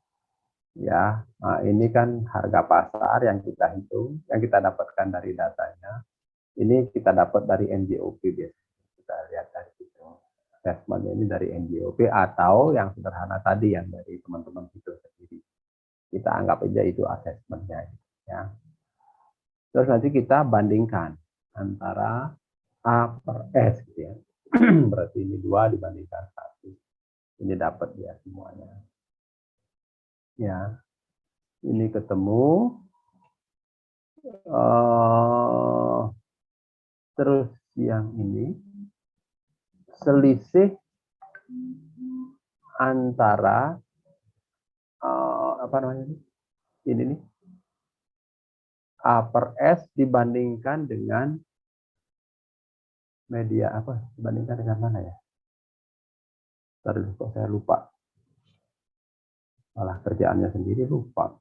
Ya, nah ini kan harga pasar yang kita hitung, yang kita dapatkan dari datanya. Ini kita dapat dari NJOP biasanya. Kita lihat dari situ. Assessment ini dari NJOP atau yang sederhana tadi yang dari teman-teman hitung sendiri. Kita anggap aja itu assessmentnya. Ya. Terus nanti kita bandingkan antara A per S gitu ya. Berarti ini 2 dibandingkan 1. Ini dapat ya semuanya. Ya. Ini ketemu. Terus yang ini selisih antara ini nih A per S dibandingkan dengan media dibandingkan dengan mana ya? Tadi kok saya lupa. Malah kerjaannya sendiri lupa.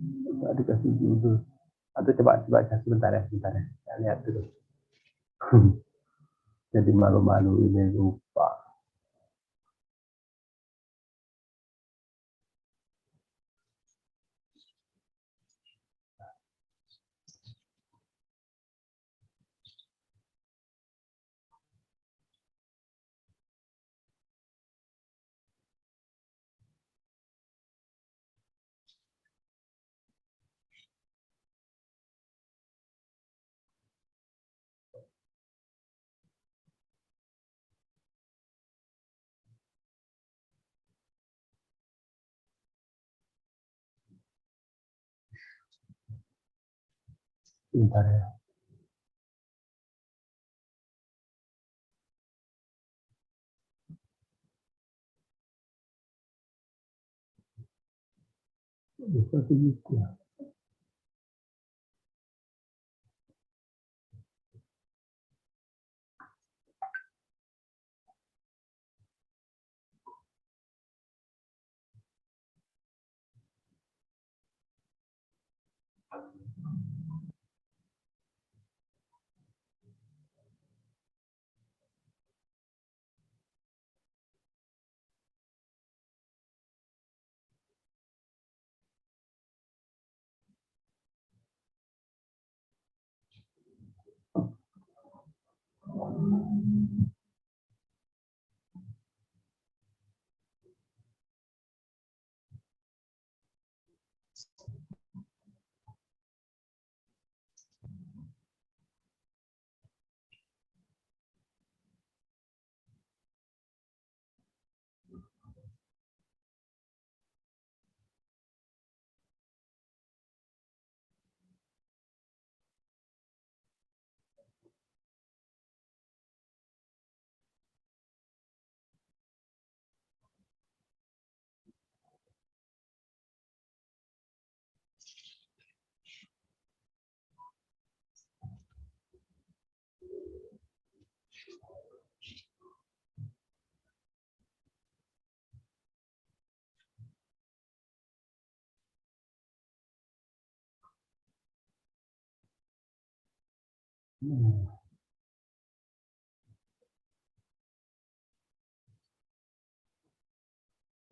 Nggak dikasih judul. Atau coba sebentar ya. Saya lihat dulu. Jadi malu-malu ini lupa. Sebentar ya. Bisa begitu.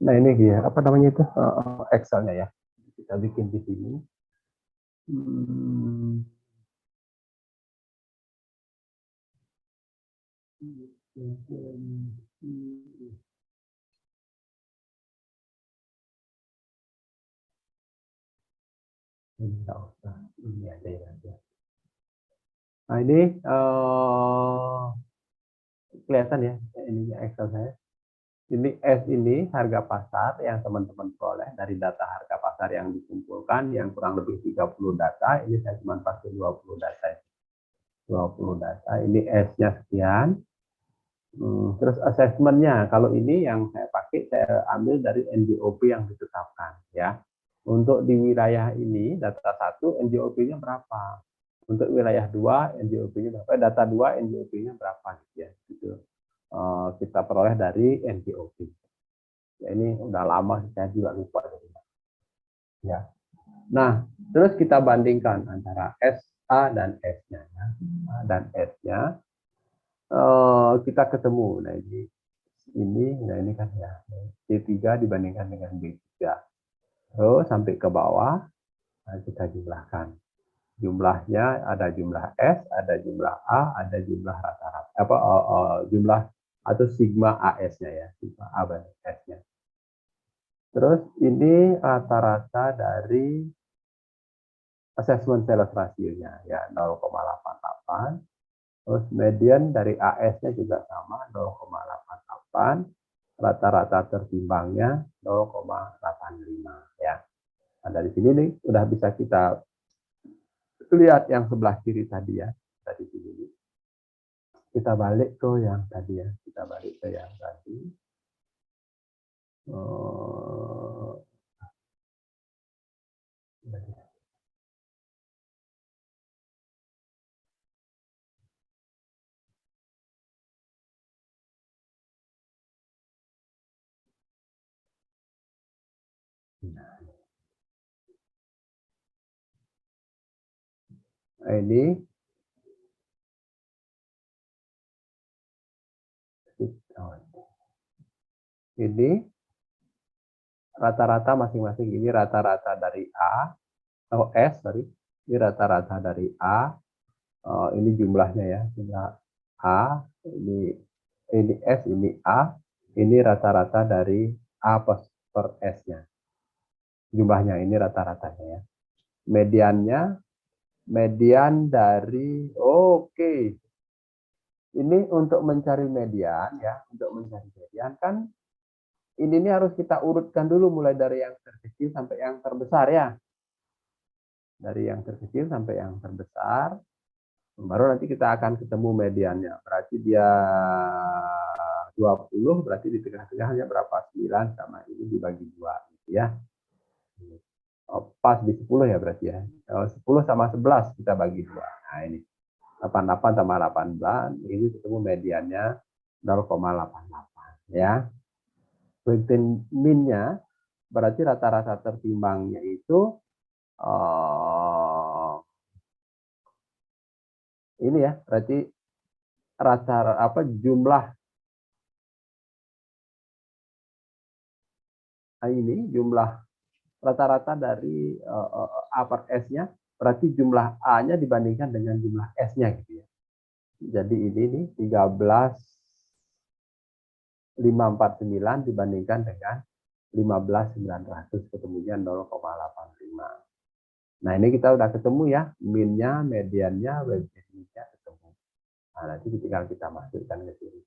Nah ini dia, apa namanya itu Excel-nya ya. Kita bikin di sini. Ini nggak usah, ini aja ya. Nah ini kelihatan ya, ininya Excel saya. Ini S ini harga pasar yang teman-teman peroleh dari data harga pasar yang dikumpulkan, yang kurang lebih 30 data. Ini saya cuma pakai 20 data. 20 data, ini S-nya sekian. Terus assessment-nya, kalau ini yang saya pakai, saya ambil dari NJOP yang ditetapkan. Ya. Untuk di wilayah ini, data 1, NJOP-nya berapa? Untuk wilayah 2, NJOP-nya berapa? Data 2, NJOP-nya berapa? Ya, gitu. Kita peroleh dari NJOP. Ya, ini udah lama, saya juga lupa. Ya. Nah, terus kita bandingkan antara SA dan S-nya. Ya. A dan S-nya. Kita ketemu. Nah, ini kan ya. C3 dibandingkan dengan B3. Terus sampai ke bawah, nah, kita jumlahkan. Jumlahnya ada jumlah S, ada jumlah A, ada jumlah rata-rata. Jumlah atau sigma AS-nya ya, sigma A banding S-nya. Terus ini rata-rata dari assessment sales ratio-nya ya 0,88. Terus median dari AS-nya juga sama 0,88. Rata-rata tertimbangnya 0,85 ya. Nah, dari sini nih udah bisa kita lihat yang sebelah kiri tadi ya. Tadi sini. Kita balik ke yang tadi ya. Kita balik ke yang tadi. Ini rata-rata masing-masing, ini rata-rata dari S, sorry. Ini rata-rata dari A. Ini jumlahnya ya, jumlah A, ini S, ini A, ini rata-rata dari A per S-nya. Jumlahnya ini rata-ratanya ya. Median dari, oke. Ini untuk mencari median ya, untuk mencari median kan ini harus kita urutkan dulu mulai dari yang terkecil sampai yang terbesar ya. Dari yang terkecil sampai yang terbesar. Baru nanti kita akan ketemu mediannya. Berarti dia 20, berarti di tengah-tengahnya berapa? 9 sama ini dibagi 2 gitu ya. pas di 10 ya berarti ya. 10 sama 11 kita bagi 2. Nah ini 88 sama 18 ini ketemu mediannya 0,88 ya. Berarti minnya berarti rata-rata tertimbangnya itu ini ya, berarti jumlah ini jumlah rata-rata dari upper S-nya berarti jumlah A-nya dibandingkan dengan jumlah S-nya gitu ya. Jadi ini nih 13.549 dibandingkan dengan 15.900 ketemunya 0,85. Nah, ini kita udah ketemu ya, min-nya, mediannya, wave-nya ketemu. Nah, nanti tinggal kita masukkan ke sini.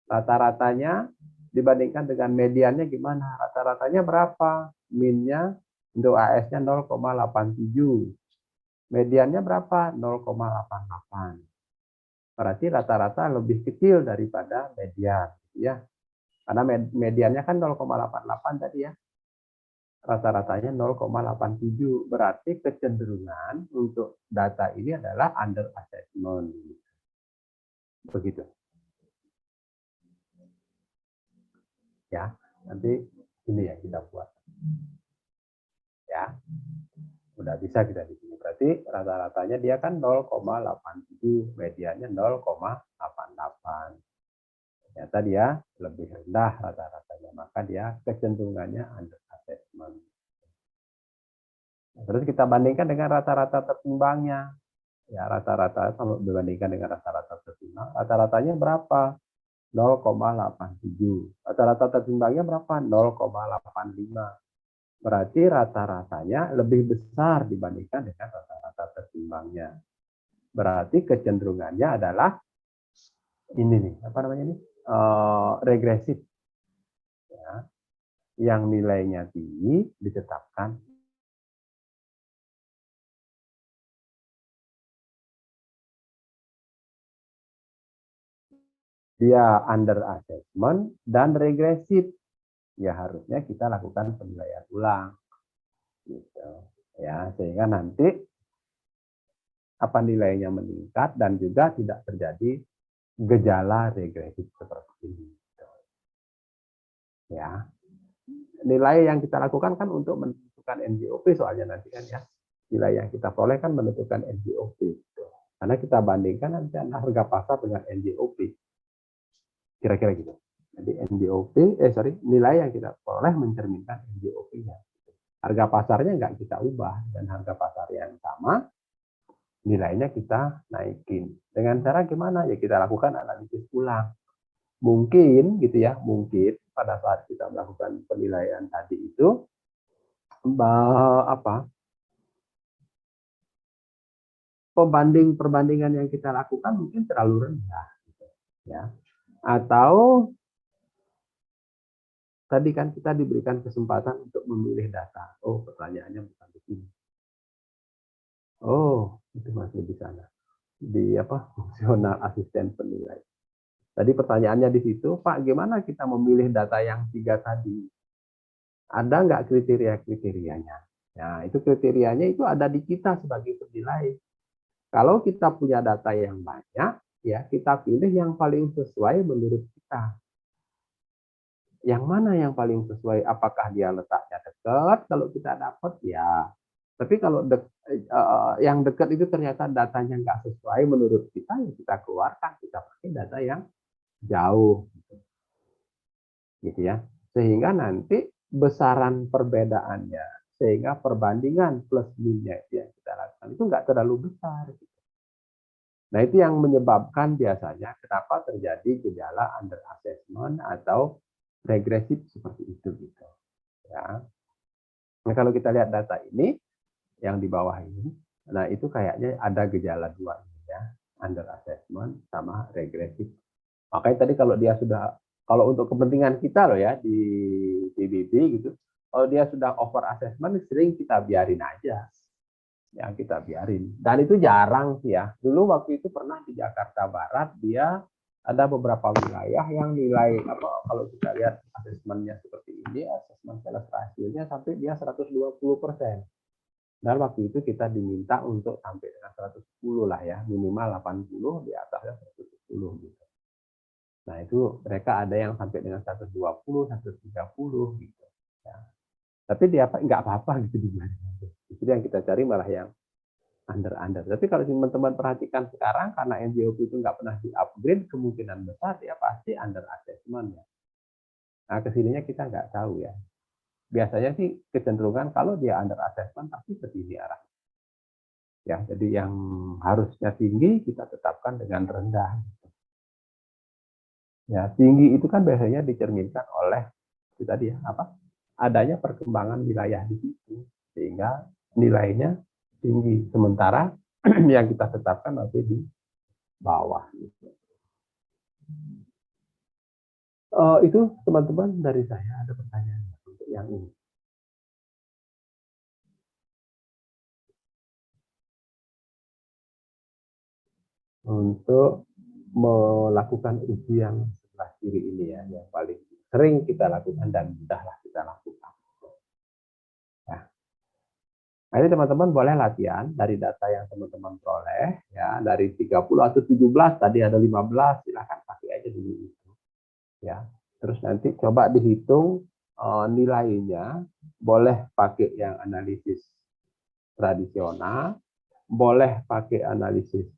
Rata-ratanya dibandingkan dengan mediannya gimana? Rata-ratanya berapa? Min-nya untuk AS-nya 0,87. Mediannya berapa? 0,88. Berarti rata-rata lebih kecil daripada median, ya. Karena mediannya kan 0,88 tadi ya. Rata-ratanya 0,87. Berarti kecenderungan untuk data ini adalah under assessment. Begitu. Ya, nanti ini ya kita buat. Ya. Udah bisa kita di sini. Berarti rata-ratanya dia kan 0,87, mediannya 0,88. Ternyata dia lebih rendah rata-ratanya, maka dia kecenderungannya under assessment. Terus kita bandingkan dengan rata-rata tertimbangnya. Ya, rata-rata kalau dibandingkan dengan rata-rata tertimbang, rata-ratanya berapa? 0,87. Rata-rata tertimbangnya berapa? 0,85. Berarti rata-ratanya lebih besar dibandingkan dengan rata-rata tertimbangnya. Berarti kecenderungannya adalah ini nih, apa namanya ini? Regresif. Ya. Yang nilainya tinggi ditetapkan dia under assessment dan regresif. Ya harusnya kita lakukan penilaian ulang. Gitu. Ya, sehingga nanti apa nilainya meningkat dan juga tidak terjadi gejala regresif seperti ini. Ya. Nilai yang kita lakukan kan untuk menentukan NJOP soalnya nanti kan ya. Nilai yang kita peroleh kan menentukan NJOP. Gitu. Karena kita bandingkan nanti harga pasar dengan NJOP. Kira-kira gitu. Jadi nilai yang kita peroleh mencerminkan NJOP-nya. Harga pasarnya nggak kita ubah dan harga pasar yang sama nilainya kita naikin. Dengan cara gimana? Ya kita lakukan analisis ulang. Mungkin gitu ya, mungkin pada saat kita melakukan penilaian tadi itu perbandingan yang kita lakukan mungkin terlalu rendah gitu, ya. Atau tadi kan kita diberikan kesempatan untuk memilih data. Oh, pertanyaannya bukan di sini. Oh, itu masih di sana. Di fungsional asisten penilai. Tadi pertanyaannya di situ, Pak, gimana kita memilih data yang 3 tadi? Ada nggak kriteria-kriterianya? Nah, itu kriterianya itu ada di kita sebagai penilai. Kalau kita punya data yang banyak, ya kita pilih yang paling sesuai menurut kita. Yang mana yang paling sesuai? Apakah dia letaknya dekat? Kalau kita dapat, ya. Tapi kalau yang dekat itu ternyata datanya nggak sesuai menurut kita, ya kita keluarkan, kita pakai data yang jauh, gitu ya. Sehingga nanti besaran perbedaannya, sehingga perbandingan plus minusnya yang kita lakukan itu nggak terlalu besar. Gitu. Nah itu yang menyebabkan biasanya kenapa terjadi gejala under assessment atau regresif seperti itu, gitu. Ya. Nah kalau kita lihat data ini, yang di bawah ini, nah itu kayaknya ada gejala 2 ini ya, under assessment sama regresif. Makanya tadi kalau untuk kepentingan kita loh ya di PBB gitu, kalau dia sudah over assessment sering kita biarin aja, ya kita biarin. Dan itu jarang sih ya. Dulu waktu itu pernah di Jakarta Barat dia ada beberapa wilayah yang nilai kalau kita lihat asesmennya seperti ini, asesmen sales ratio-nya sampai dia 120%. Dan waktu itu kita diminta untuk sampai dengan 110 lah ya, minimal 80, di atasnya 110 gitu. Nah itu mereka ada yang sampai dengan 120, 130 gitu. Ya. Tapi dia nggak apa-apa gitu di itu yang kita cari malah yang under. Tapi kalau teman-teman perhatikan sekarang karena NJOP itu nggak pernah di-upgrade, kemungkinan besar dia pasti under assessment ya. Nah kesininya kita nggak tahu ya. Biasanya sih kecenderungan kalau dia under assessment pasti ke sini arah. Ya, jadi yang harusnya tinggi kita tetapkan dengan rendah. Ya, tinggi itu kan biasanya dicerminkan oleh itu tadi ya, apa? Adanya perkembangan wilayah di situ sehingga nilainya tinggi. Sementara yang kita tetapkan masih di bawah. Itu teman-teman dari saya ada pertanyaan untuk yang ini. Untuk melakukan uji yang sebelah kiri ini ya, yang paling sering kita lakukan dan mudahlah kita lakukan. Nah, ini teman-teman boleh latihan dari data yang teman-teman peroleh ya, dari 30 atau 17 tadi ada 15, silakan pakai aja dulu itu. Ya. Terus nanti coba dihitung nilainya, boleh pakai yang analisis tradisional, boleh pakai analisis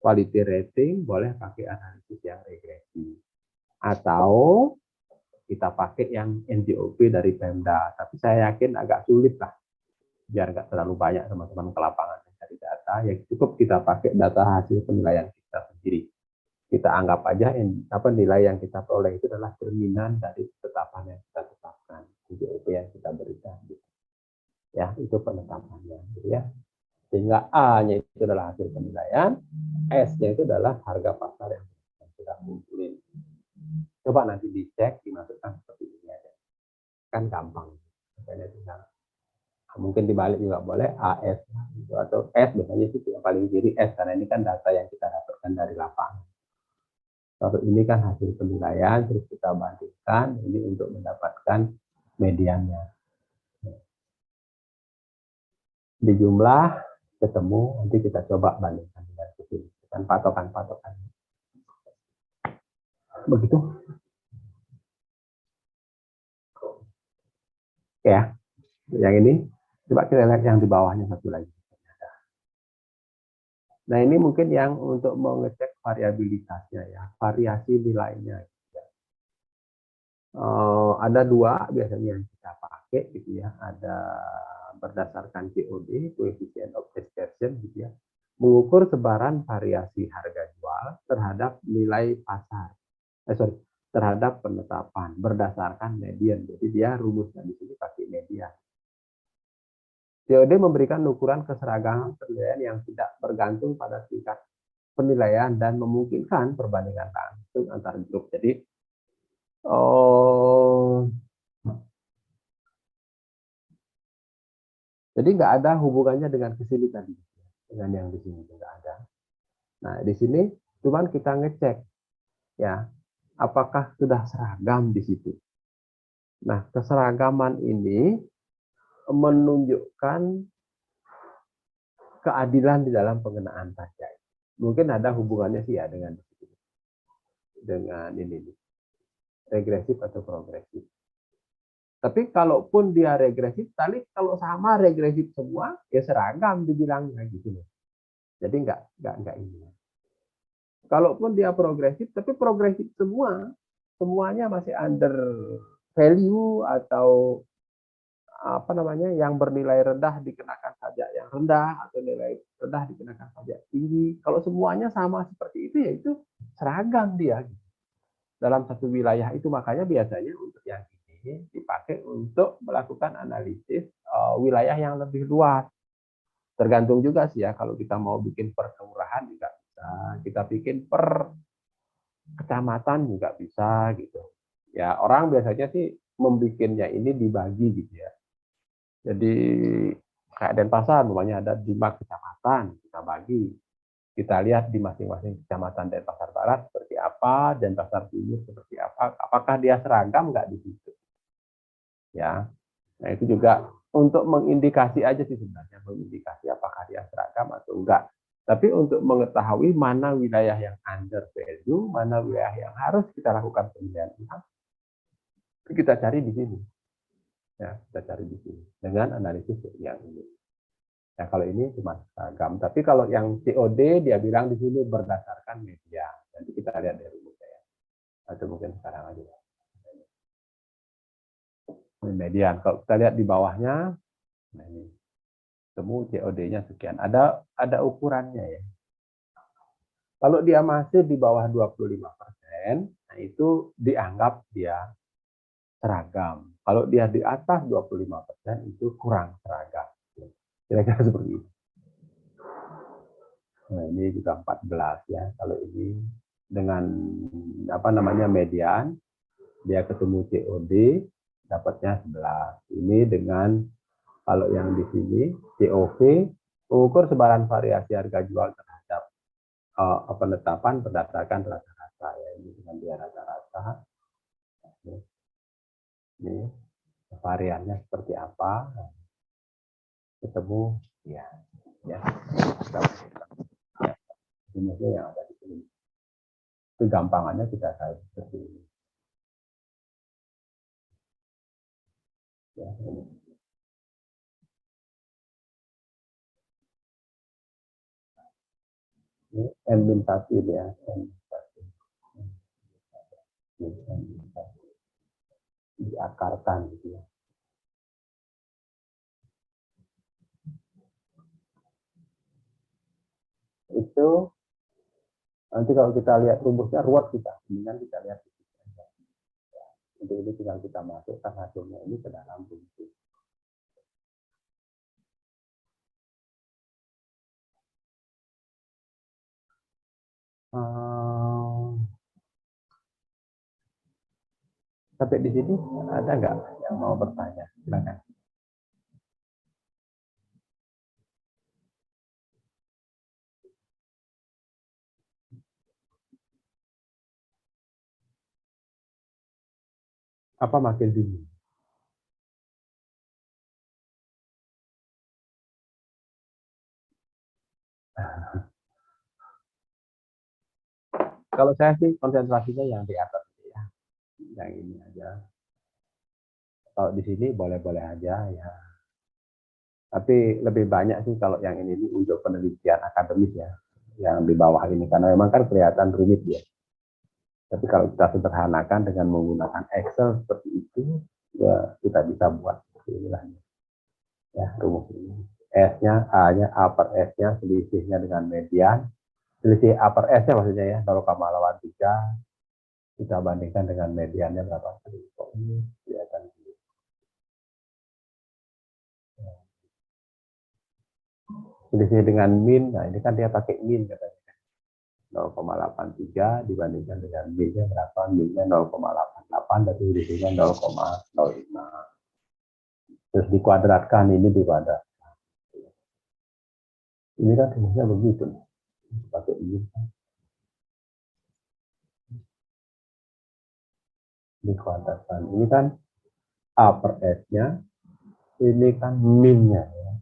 quality rating, boleh pakai analisis yang regresi. Atau kita pakai yang NJOP dari Pemda, tapi saya yakin agak sulit lah, biar nggak terlalu banyak teman-teman ke lapangan mencari data, ya cukup kita pakai data hasil penilaian kita sendiri. Kita anggap aja nilai yang kita peroleh itu adalah cerminan dari ketetapan yang kita tetapkan, NJOP yang kita berikan. Ya, itu penetapannya, gitu ya. Sehingga A-nya itu adalah hasil penilaian, S-nya itu adalah harga pasar yang sudah munculin. Coba nanti dicek, dimasukkan seperti ini aja. Kan gampang. Mungkin dibalik juga boleh, AS gitu, atau S biasanya itu yang paling kiri S, karena ini kan data yang kita dapatkan dari lapangan. Kalau ini kan hasil penilaian, terus kita bandingkan, ini untuk mendapatkan mediannya. Di jumlah, ketemu, nanti kita coba bandingkan dengan sini. Kan patokan-patokan. Begitu. Ya, yang ini coba kita lihat yang di bawahnya satu lagi. Nah ini mungkin yang untuk mengecek variabilitasnya ya, variasi nilainya. Ada dua biasanya yang kita pakai gitu ya, ada berdasarkan COD, coefficient of dispersion gitu ya, mengukur sebaran variasi harga jual terhadap nilai pasar. Terhadap penetapan berdasarkan median. Jadi dia rumusnya di sini pakai median. COD memberikan ukuran keseragaman penilaian yang tidak bergantung pada tingkat penilaian dan memungkinkan perbandingan langsung antar grup. Jadi nggak ada hubungannya dengan kesini tadi, dengan yang di sini nggak ada. Nah di sini cuman kita ngecek ya, apakah sudah seragam di situ. Nah keseragaman ini menunjukkan keadilan di dalam pengenaan pajak. Mungkin ada hubungannya sih ya dengan ini regresif atau progresif. Tapi kalaupun dia regresif, kalau sama regresif semua, ya seragam dibilangnya gitu loh. Jadi nggak ini. Kalaupun dia progresif, tapi progresif semuanya masih under value atau yang bernilai rendah dikenakan pajak yang rendah atau nilai rendah dikenakan pajak tinggi. Kalau semuanya sama seperti itu, ya itu seragam dia dalam satu wilayah itu. Makanya biasanya untuk yang ini dipakai untuk melakukan analisis wilayah yang lebih luas. Tergantung juga sih ya, kalau kita mau bikin per kelurahan juga bisa, kita bikin per kecamatan juga bisa gitu. Ya orang biasanya sih membikinnya ini dibagi gitu ya. Jadi kayak Denpasar, namanya ada 5 kecamatan, kita bagi. Kita lihat di masing-masing kecamatan Denpasar Barat seperti apa, Denpasar Timur seperti apa, apakah dia seragam nggak di situ. Ya, Nah, itu juga untuk mengindikasi aja sih sebenarnya, mengindikasi apakah dia seragam atau enggak. Tapi untuk mengetahui mana wilayah yang under value, mana wilayah yang harus kita lakukan pemilihan ulang, kita cari di sini. Ya, kita cari di sini dengan analisis yang ini. Nah, kalau ini cuma seragam. Tapi kalau yang COD dia bilang di sini berdasarkan media. Nanti kita lihat dari rumusnya ya. Atau mungkin sekarang aja. Median. Kalau kita lihat di bawahnya, nah ini temu COD-nya sekian. Ada ukurannya ya. Kalau dia masih di bawah 25%, nah itu dianggap dia seragam. Kalau dia di atas 25% itu kurang seragam. Kira-kira seperti itu. Nah, ini juga 14 ya. Kalau ini dengan apa namanya median, dia ketemu COD, dapatnya 11. Ini dengan kalau yang di sini COV mengukur sebaran variasi harga jual terhadap penetapan berdasarkan rata-rata ya. Ini dengan dia rata-rata. Ini variannya seperti apa? Ketemu ya. Rumusnya yang ada di sini. Kegampangannya kita tahu seperti ini. Ya, ini. Ini N-1 ya, N-1. Diakarkan gitu ya. Itu nanti kalau kita lihat rumusnya ruwet kita, mendingan kita lihat di sini aja. Untuk ini tinggal kita masukkan hasilnya ini ke dalam rumus. Sampai di sini ada nggak yang mau bertanya? Silakan. Apa makin dini? Kalau saya sih konsentrasinya yang di atas ya, yang ini aja. Kalau di sini boleh-boleh aja ya. Tapi lebih banyak sih kalau yang ini untuk penelitian akademis ya, yang di bawah ini karena memang kan kelihatan rumit ya. Tapi kalau kita sederhanakan dengan menggunakan Excel seperti itu, ya kita bisa buat seperti inilah. Ya, rumus ini. S-nya, A-nya, upper S-nya, selisihnya dengan median. Selisih upper S-nya maksudnya ya, 0,83. Kita bandingkan dengan mediannya berapa. Kok ini kelihatan. Selisih dengan min, nah ini kan dia pakai min katanya. 0,83 dibandingkan dengan min-nya berapa? Min-nya 0,88, berarti selisihnya 0,05. Terus dikuadratkan, ini dikuadratkan. Ini kan rumusnya begitu. Pakai ini. Dikuadratkan. Ini kan upper S-nya, ini kan min-nya. Ya.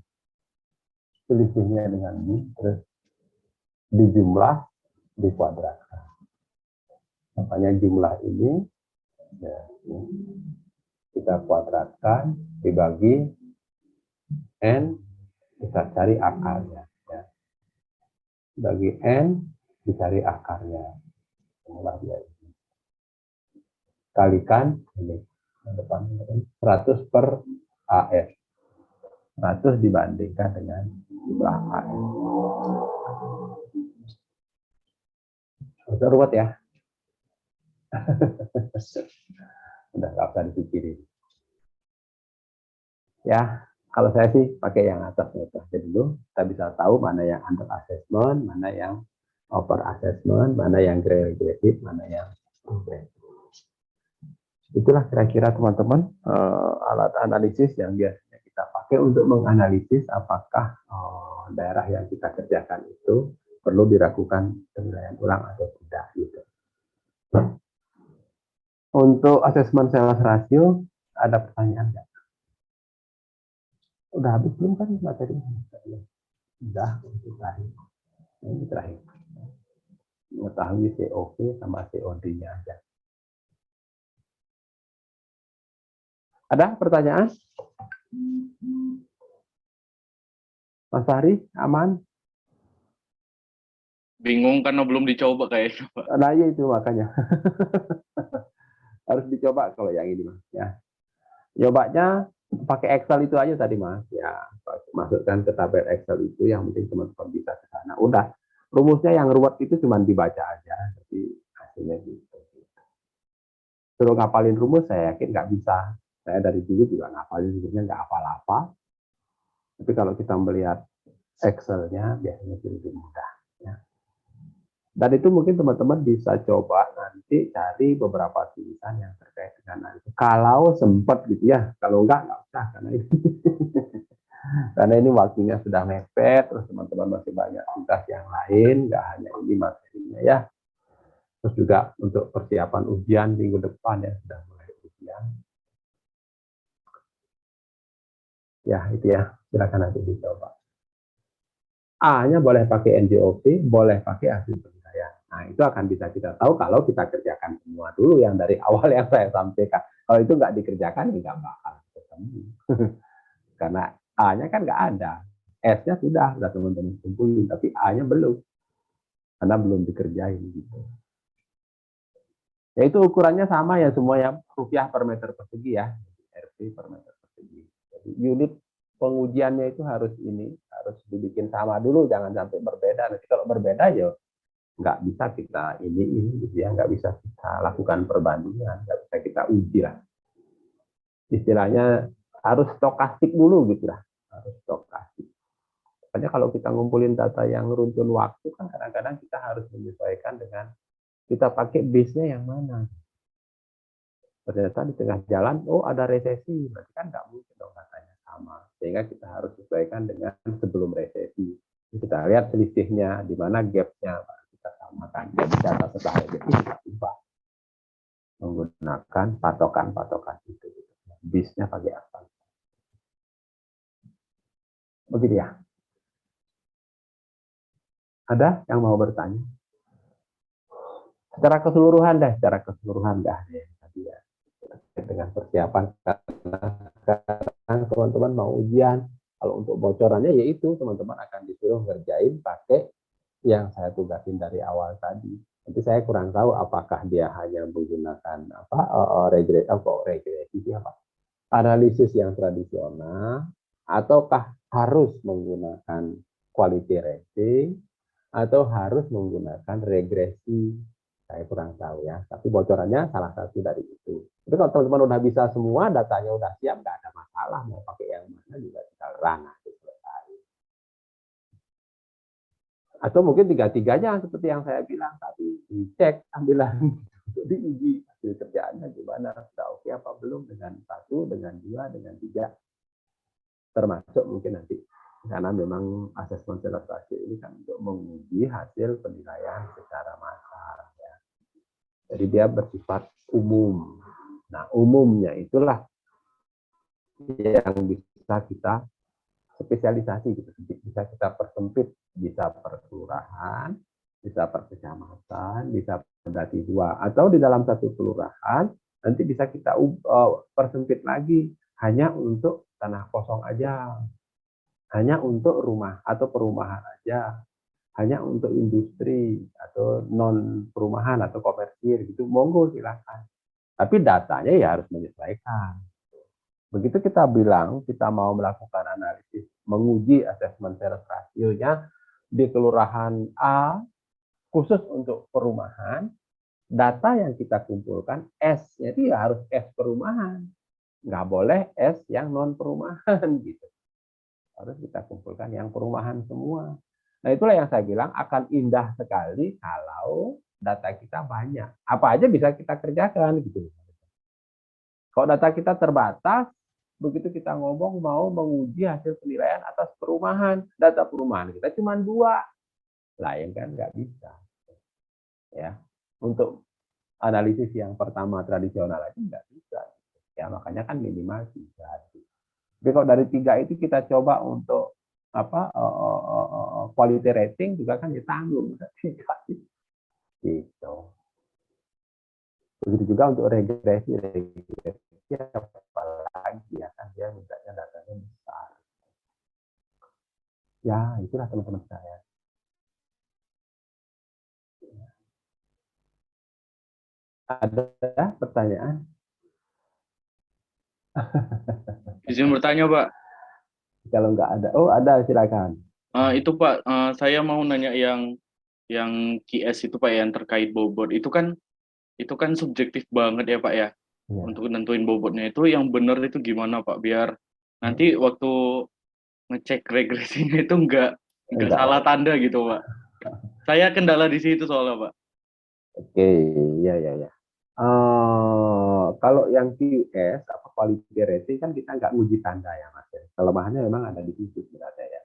Selisihnya dengan min, terus dijumlah, dikuadratkan. Makanya jumlah ini, ya, kita kuadratkan, dibagi N, kita cari akarnya. Ya. Bagi N, dicari akarnya. Inilah dia. Kalikan, ini. Depan 100 per AS. 100 dibandingkan dengan jumlah AS. Udah ruwet ya. Udah nggak usah dipikirin. Ya, kalau saya sih pakai yang atasnya saja dulu. Kita bisa tahu mana yang under assessment, mana yang over assessment, mana yang regresif, mana yang progresif. Itulah kira-kira teman-teman alat analisis yang biasanya kita pakai untuk menganalisis apakah daerah yang kita kerjakan itu perlu dilakukan penilaian ulang atau tidak gitu. Untuk asesmen sales rasio ada pertanyaan nggak? Udah habis belum kan materi? Udah, itu terakhir. Ini terakhir. Mengetahui COP sama COD-nya aja. Ada pertanyaan? Mas Fahri, aman? Bingung karena belum dicoba kayaknya, Pak. Nah, ya itu makanya. Harus dicoba kalau yang ini, Mas. Ya. Nyobanya pakai Excel itu aja tadi, Mas. Ya, masukkan ke tabel Excel itu, yang penting teman-teman bisa ke sana. Udah, rumusnya yang ruwet itu cuma dibaca aja, tapi hasilnya gitu. Suruh ngapalin rumus, saya yakin nggak bisa. Saya dari dulu juga ngapalin rumusnya nggak hafal-hafal. Tapi kalau kita melihat Excel-nya, biasanya lebih mudah. Ya. Dan itu mungkin teman-teman bisa coba nanti cari beberapa tulisan yang terkait dengan itu. Kalau sempat gitu ya, kalau enggak usah. Karena ini waktunya sudah mepet, terus teman-teman masih banyak tugas yang lain, nggak hanya ini materinya ya. Terus juga untuk persiapan ujian minggu depan ya, sudah mulai ujian. Ya, itu ya, silakan nanti dicoba. A-nya boleh pakai NJOP, boleh pakai hasil penilaian. Nah, itu akan bisa kita tahu kalau kita kerjakan semua dulu yang dari awal yang saya sampaikan. Kalau itu nggak dikerjakan, nggak bakal ketemu. Karena A-nya kan nggak ada. S-nya sudah teman-teman kumpulin, tapi A-nya belum. Karena belum dikerjain. Gitu. Ya itu ukurannya sama ya semua ya, rupiah per meter persegi ya. RP per meter persegi. Jadi unit pengujiannya itu harus dibikin sama dulu, jangan sampai berbeda. Nanti kalau berbeda ya nggak bisa kita ini gitu ya, nggak bisa kita lakukan perbandingan, nggak bisa kita uji lah. Istilahnya harus stokastik dulu gitu lah, harus stokastik. Makanya kalau kita ngumpulin data yang runtun waktu kan kadang-kadang kita harus menyesuaikan dengan kita pakai base-nya yang mana. Ternyata di tengah jalan, oh ada resesi, berarti kan nggak mungkin dong datanya sama. Sehingga kita harus sesuaikan dengan sebelum resesi. Kita lihat selisihnya, di mana gap-nya, kita samakan. Jadi data setelah resesi kita ubah. Menggunakan patokan-patokan itu. Bis-nya pakai apa. Begitu ya. Ada yang mau bertanya? Secara keseluruhan dah. Tadi ya. Dengan persiapan karena sekarang teman-teman mau ujian, kalau untuk bocorannya yaitu teman-teman akan disuruh ngerjain pakai yang saya tugasin dari awal tadi. Nanti saya kurang tahu apakah dia hanya menggunakan regresi apa analisis yang tradisional, ataukah harus menggunakan quality rating, atau harus menggunakan regresi. Saya kurang tahu ya, tapi bocorannya salah satu dari itu. Tapi kalau teman-teman udah bisa semua, datanya udah siap, nggak ada masalah. Mau pakai yang mana juga tinggal run aja selesai. Atau mungkin tiga-tiganya seperti yang saya bilang tadi, dicek, ambilan untuk diuji hasil kerjaannya gimana, sudah oke apa belum dengan 1, dengan 2, dengan 3. Termasuk mungkin nanti, karena memang asesmen self rasio ini kan untuk menguji hasil penilaian secara massal. Ya. Jadi dia bersifat umum. Nah, umumnya itulah yang bisa kita spesialisasi, gitu. Bisa kita persempit, bisa per kelurahan, bisa per kecamatan, bisa berarti 2, atau di dalam satu kelurahan nanti bisa kita persempit lagi hanya untuk tanah kosong aja, hanya untuk rumah atau perumahan aja, hanya untuk industri atau non perumahan atau komersil gitu, monggo silakan. Tapi datanya ya harus menyesuaikan. Begitu kita bilang kita mau melakukan analisis, menguji asesmen sales rasionya di kelurahan A khusus untuk perumahan, data yang kita kumpulkan S-nya itu ya harus S perumahan, nggak boleh S yang non perumahan gitu. Harus kita kumpulkan yang perumahan semua. Nah itulah yang saya bilang akan indah sekali kalau data kita banyak. Apa aja bisa kita kerjakan gitu. Kalau data kita terbatas, begitu kita ngomong mau menguji hasil penilaian atas perumahan, data perumahan kita cuma 2, lain kan nggak bisa. Ya, untuk analisis yang pertama tradisional aja nggak bisa. Ya makanya kan minimal 3. Tapi kalau dari 3 itu kita coba untuk apa quality rating juga kan ditanggung. Gitu. Begitu juga untuk regresi apalagi ya kan dia mintanya datanya besar. Ya, itulah teman-teman saya. Ada pertanyaan? Izin bertanya, Pak. Kalau nggak ada, oh ada, silakan. Itu Pak, saya mau nanya yang QS itu Pak, yang terkait bobot itu kan subjektif banget ya Pak ya. Ya. Untuk nentuin bobotnya itu yang benar itu gimana Pak, biar nanti waktu ngecek regresinya itu nggak Enggak. salah tanda gitu Pak. Saya kendala di situ soalnya Pak. Oke, ya. Kalau yang QS apa quality rating kan kita nggak nguji tanda ya Mas. Kelemahannya memang ada di situ sebenarnya ya.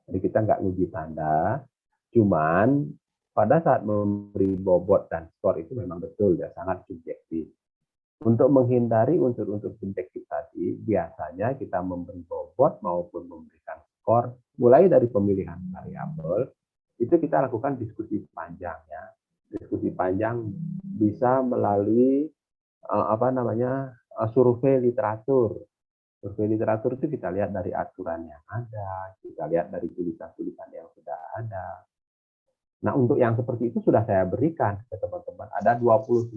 Jadi kita nggak nguji tanda, cuman pada saat memberi bobot dan skor itu memang betul ya sangat subjektif. Untuk menghindari unsur-unsur subjektif tadi, biasanya kita memberi bobot maupun memberikan skor, mulai dari pemilihan variabel, itu kita lakukan diskusi panjang ya. Diskusi panjang bisa melalui survei literatur. Survei literatur itu kita lihat dari aturan yang ada, kita lihat dari tulisan-tulisan yang sudah ada. Nah, untuk yang seperti itu sudah saya berikan ke teman-teman. Ada 29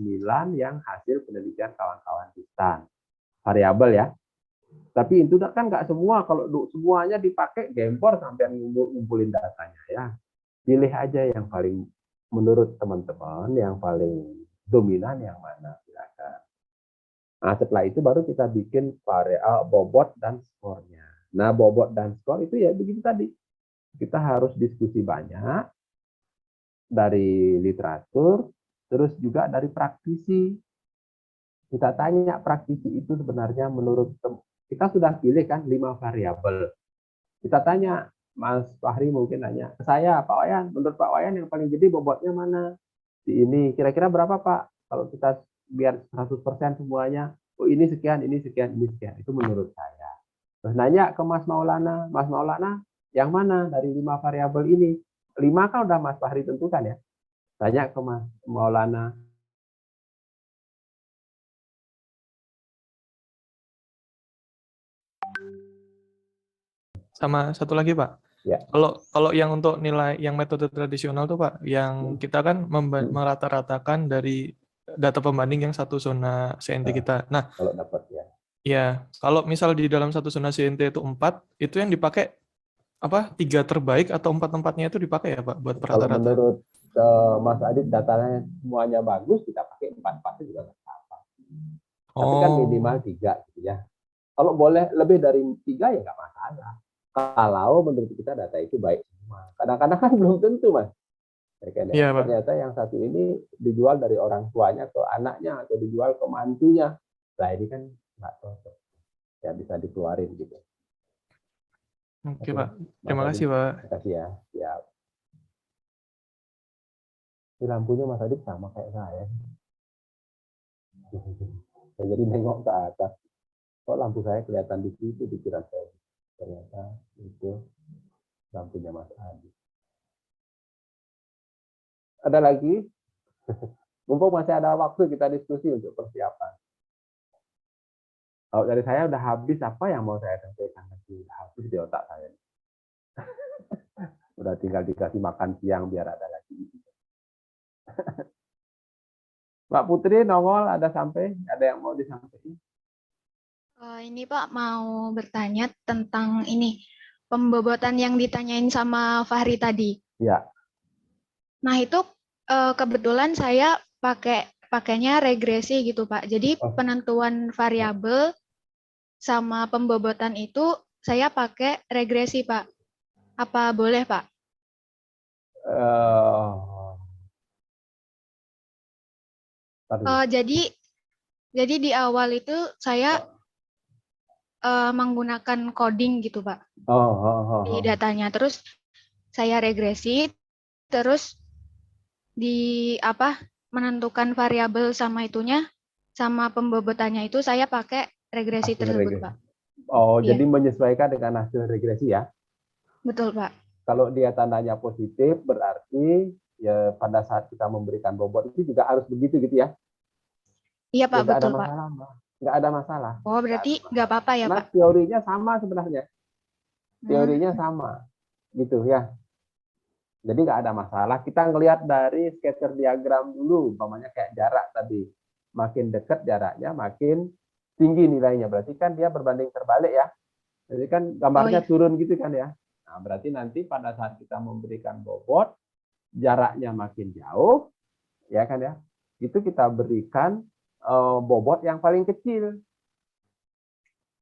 yang hasil penelitian kawan-kawan Distan. Variabel ya. Tapi itu kan nggak semua. Kalau semuanya dipakai, gempor sampai ngumpulin datanya ya. Pilih aja yang paling menurut teman-teman, yang paling dominan yang mana. Silakan. Nah, setelah itu baru kita bikin bobot dan skornya. Nah, bobot dan skor itu ya begitu tadi. Kita harus diskusi banyak dari literatur, terus juga dari praktisi. Kita tanya praktisi itu sebenarnya menurut kita sudah pilih kan 5 variabel. Kita tanya, Mas Fahri mungkin nanya, saya Pak Wayan, menurut Pak Wayan yang paling gede bobotnya mana? Di ini, kira-kira berapa Pak? Kalau kita biar 100% semuanya, oh ini sekian, ini sekian, ini sekian. Itu menurut saya. Terus nanya ke Mas Maulana yang mana dari 5 variabel ini? 5 kan udah Mas Fahri tentukan ya. Tanya ke Mas Maulana. Sama satu lagi Pak. Ya. Kalau yang untuk nilai yang metode tradisional tuh Pak, yang kita kan merata-ratakan dari data pembanding yang satu zona CNT kita. Nah, kalau dapat ya. Ya, kalau misal di dalam satu zona CNT itu 4, itu yang dipakai apa? 3 terbaik atau 4-4-nya itu dipakai ya Pak buat Kalau rata-rata? menurut Mas Adit datanya semuanya bagus, kita pakai 4 juga nggak apa-apa. Tapi kan minimal 3 gitu ya. Kalau boleh lebih dari 3 ya nggak masalah. Kalau menurut kita data itu baik semua. Kadang-kadang kan belum tentu Mas. Iya, Pak. Ternyata yang satu ini dijual dari orang tuanya ke anaknya atau dijual ke mantunya. Nah ini kan nggak cocok. Ya bisa dikeluarin gitu. Oke Pak. Terima kasih Pak. Terima kasih ya. Siap. Ini lampunya Mas Adit sama kayak saya. Saya jadi nengok ke atas. Kok lampu saya kelihatan di situ pikiran saya. Ternyata itu lampunya Mas Adit. Ada lagi? Mumpung masih ada waktu kita diskusi untuk persiapan. Kalau dari saya udah habis, apa yang mau saya sampaikan lagi? Udah habis di otak saya. Udah tinggal dikasih makan siang biar ada lagi. Mbak Putri nongol, ada yang mau disampaikan? Ini Pak mau bertanya tentang ini pembobotan yang ditanyain sama Fahri tadi. Ya. Nah itu kebetulan saya pakainya regresi gitu Pak. Jadi penentuan variabel sama pembobotan itu saya pakai regresi Pak. Apa boleh Pak? Jadi di awal itu saya menggunakan coding gitu Pak di datanya. Terus saya regresi, terus menentukan variabel sama itunya, sama pembobotannya itu saya pakai regresi tersebut Pak. Oh, Iya. jadi menyesuaikan dengan hasil regresi ya. Betul, Pak. Kalau dia tandanya positif, berarti ya pada saat kita memberikan bobot itu juga harus begitu gitu ya. Iya, Ya Pak, nggak ada betul, Pak. masalah, Mbak. Nggak ada masalah. Oh, berarti nggak apa-apa ya, Karena Pak? teorinya sama sebenarnya. Hmm. Teorinya sama. Gitu ya. Jadi nggak ada masalah. Kita ngelihat dari scatter diagram dulu, umpamanya kayak jarak tadi. Makin dekat jaraknya, makin tinggi nilainya. Berarti kan dia berbanding terbalik ya. Jadi kan gambarnya iya. turun gitu kan ya. Nah, berarti nanti pada saat kita memberikan bobot, jaraknya makin jauh, ya kan ya. Itu kita berikan bobot yang paling kecil.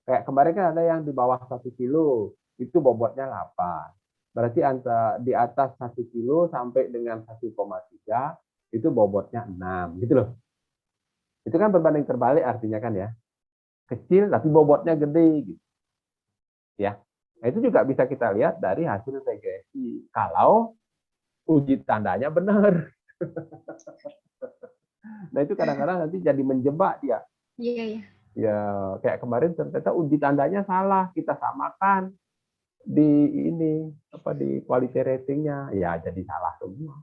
Kayak kemarin kan ada yang di bawah 1 kilo, itu bobotnya 8. Berarti di atas 1 kilo sampai dengan 1,3 itu bobotnya 6 gitu loh. Itu kan berbanding terbalik artinya kan ya. Kecil tapi bobotnya gede gitu. Ya. Nah, itu juga bisa kita lihat dari hasil regresi. Kalau uji tandanya benar. Nah, itu kadang-kadang nanti jadi menjebak dia. Iya, iya. Ya, kayak kemarin ternyata uji tandanya salah, kita samakan di quality ratingnya, ya jadi salah semua.